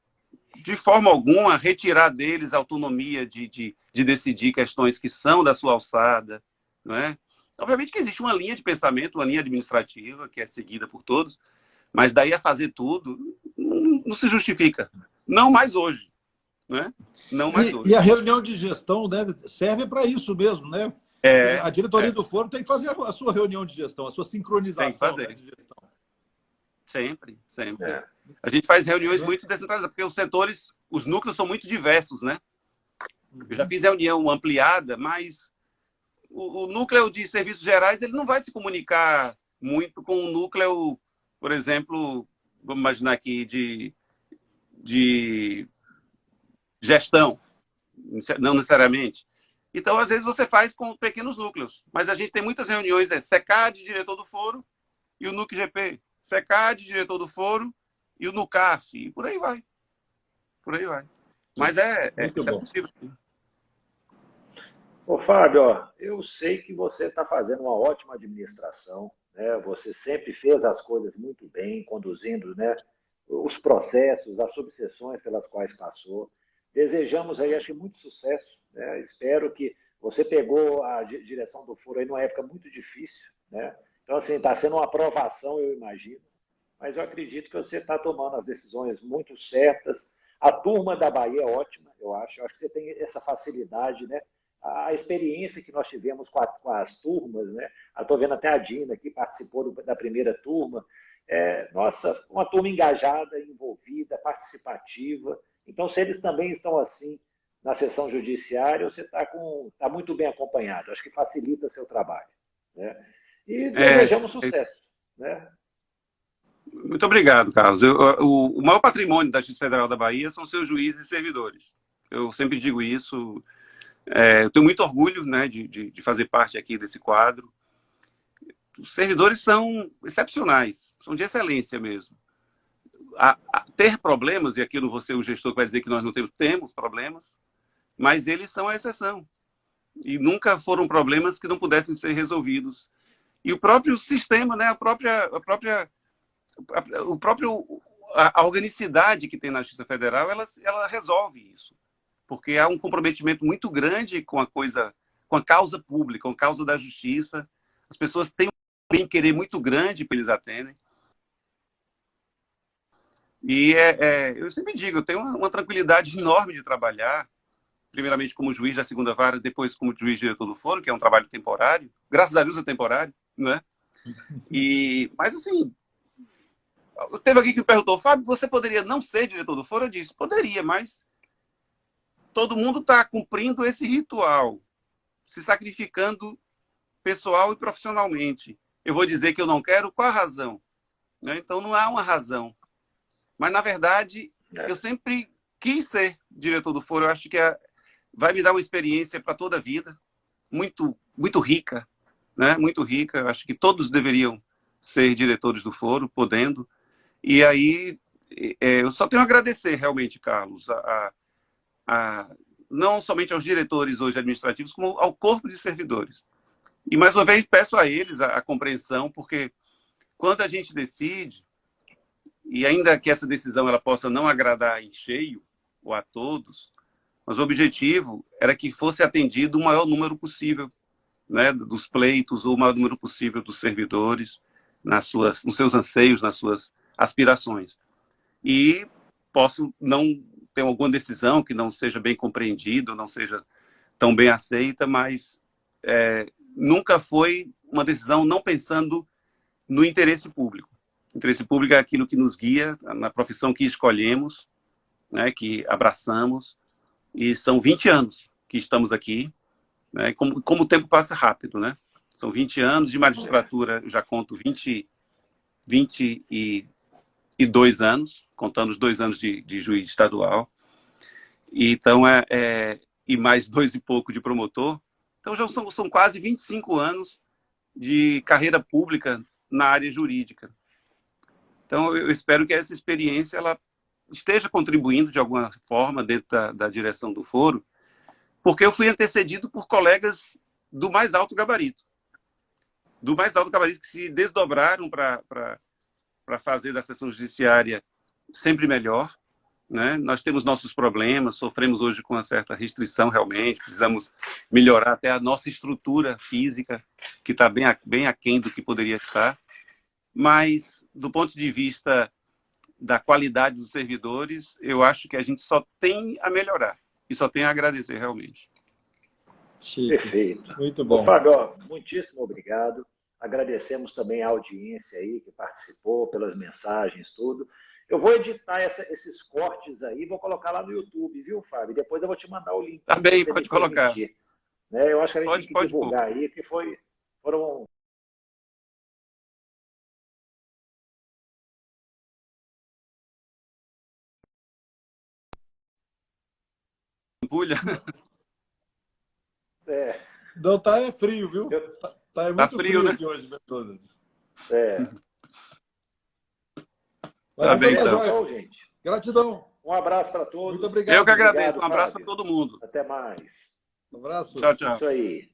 de forma alguma, retirar deles a autonomia de decidir questões que são da sua alçada. Não é? Obviamente que existe uma linha de pensamento, uma linha administrativa, que é seguida por todos, mas daí a fazer tudo não se justifica. Não mais hoje. Né? Não mais hoje. E a reunião de gestão, né, serve para isso mesmo, né? A diretoria do foro tem que fazer a sua reunião de gestão, a sua sincronização, né, de gestão. Sempre. A gente faz reuniões muito descentralizadas, porque os setores, os núcleos são muito diversos, né? Eu já fiz reunião ampliada, mas o núcleo de serviços gerais ele não vai se comunicar muito com o núcleo, por exemplo, vamos imaginar aqui, de gestão, não necessariamente. Então, às vezes, você faz com pequenos núcleos, mas a gente tem muitas reuniões, SECAD, diretor do foro, e o NUC-GP, SECAD, diretor do foro, e o NUCAF, e por aí vai. Por aí vai. Mas isso é possível. Ô, Fábio, ó, eu sei que você está fazendo uma ótima administração, né? Você sempre fez as coisas muito bem, conduzindo, né, os processos, as subseções pelas quais passou. Desejamos aí, acho que, muito sucesso, né? Espero que você pegou a direção do foro aí numa época muito difícil, né? Então, assim, está sendo uma aprovação, eu imagino, mas eu acredito que você está tomando as decisões muito certas. A turma da Bahia é ótima, eu acho. Eu acho que você tem essa facilidade, né? A experiência que nós tivemos com as turmas, né? Estou vendo até a Dina que participou da primeira turma. Nossa, uma turma engajada, envolvida, participativa. Então, se eles também estão assim na sessão judiciária, você está muito bem acompanhado. Acho que facilita seu trabalho, né? E desejamos sucesso, né? Muito obrigado, Carlos. O maior patrimônio da Justiça Federal da Bahia são seus juízes e servidores. Eu sempre digo isso. Eu tenho muito orgulho, né, de fazer parte aqui desse quadro. Os servidores são excepcionais, são de excelência mesmo. Ter problemas, e aqui eu não vou ser o gestor que vai dizer que nós não temos problemas, mas eles são a exceção. E nunca foram problemas que não pudessem ser resolvidos. E o próprio sistema, né, a organicidade que tem na Justiça Federal, ela resolve isso. Porque há um comprometimento muito grande com a causa pública, com a causa da justiça. As pessoas têm um bem-querer muito grande que eles atendem. E eu sempre digo, eu tenho uma tranquilidade enorme de trabalhar, primeiramente como juiz da segunda vara, depois como juiz diretor do foro, que é um trabalho temporário. Graças a Deus é temporário, né? Mas, assim, teve alguém que me perguntou, Fábio, você poderia não ser diretor do foro? Eu disse, poderia, mas todo mundo está cumprindo esse ritual, se sacrificando pessoal e profissionalmente. Eu vou dizer que eu não quero, qual a razão? Né? Então, não há uma razão. Mas, na verdade, eu sempre quis ser diretor do foro. Eu acho que vai me dar uma experiência para toda a vida, muito, muito rica, né? Muito rica. Eu acho que todos deveriam ser diretores do foro, podendo. E aí, eu só tenho a agradecer, realmente, Carlos, não somente aos diretores hoje administrativos, como ao corpo de servidores. E, mais uma vez, peço a eles a compreensão, porque quando a gente decide, e ainda que essa decisão ela possa não agradar em cheio ou a todos, mas o objetivo era que fosse atendido o maior número possível, né, dos pleitos, ou o maior número possível dos servidores, nos seus anseios, nas suas aspirações. E posso não ter alguma decisão que não seja bem compreendida, não seja tão bem aceita, mas nunca foi uma decisão não pensando no interesse público. O interesse público é aquilo que nos guia na profissão que escolhemos, né, que abraçamos, e são 20 anos que estamos aqui, né, como o tempo passa rápido, né? São 20 anos de magistratura, eu já conto 22 anos, contando os 2 anos de juiz estadual, e então e mais 2 e pouco de promotor. Então já são quase 25 anos de carreira pública na área jurídica. Então eu espero que essa experiência ela esteja contribuindo de alguma forma dentro da direção do foro, porque eu fui antecedido por colegas do mais alto gabarito, que se desdobraram para fazer da sessão judiciária sempre melhor, né? Nós temos nossos problemas, sofremos hoje com uma certa restrição realmente, precisamos melhorar até a nossa estrutura física, que está bem aquém do que poderia estar, mas do ponto de vista da qualidade dos servidores, eu acho que a gente só tem a melhorar e só tem a agradecer realmente. Chique. Perfeito. Muito bom. Ô, Fábio, muitíssimo obrigado. Agradecemos também a audiência aí que participou, pelas mensagens, tudo. Eu vou editar esses cortes aí, vou colocar lá no YouTube, viu, Fábio? E depois eu vou te mandar o link. Tá bem, se você pode me colocar. permitir. Né? Eu acho que a gente tem que Pode, divulgar aí, que foram Pulha. Não, tá frio, viu? Tá muito frio, né? aqui hoje, Bertone. Tá bem, então. Então, gente. Gratidão. Um abraço para todos. Muito obrigado. Eu que agradeço. Obrigado, Um abraço Fábio. para todo mundo. Até mais. Um abraço. Tchau, tchau. Isso aí.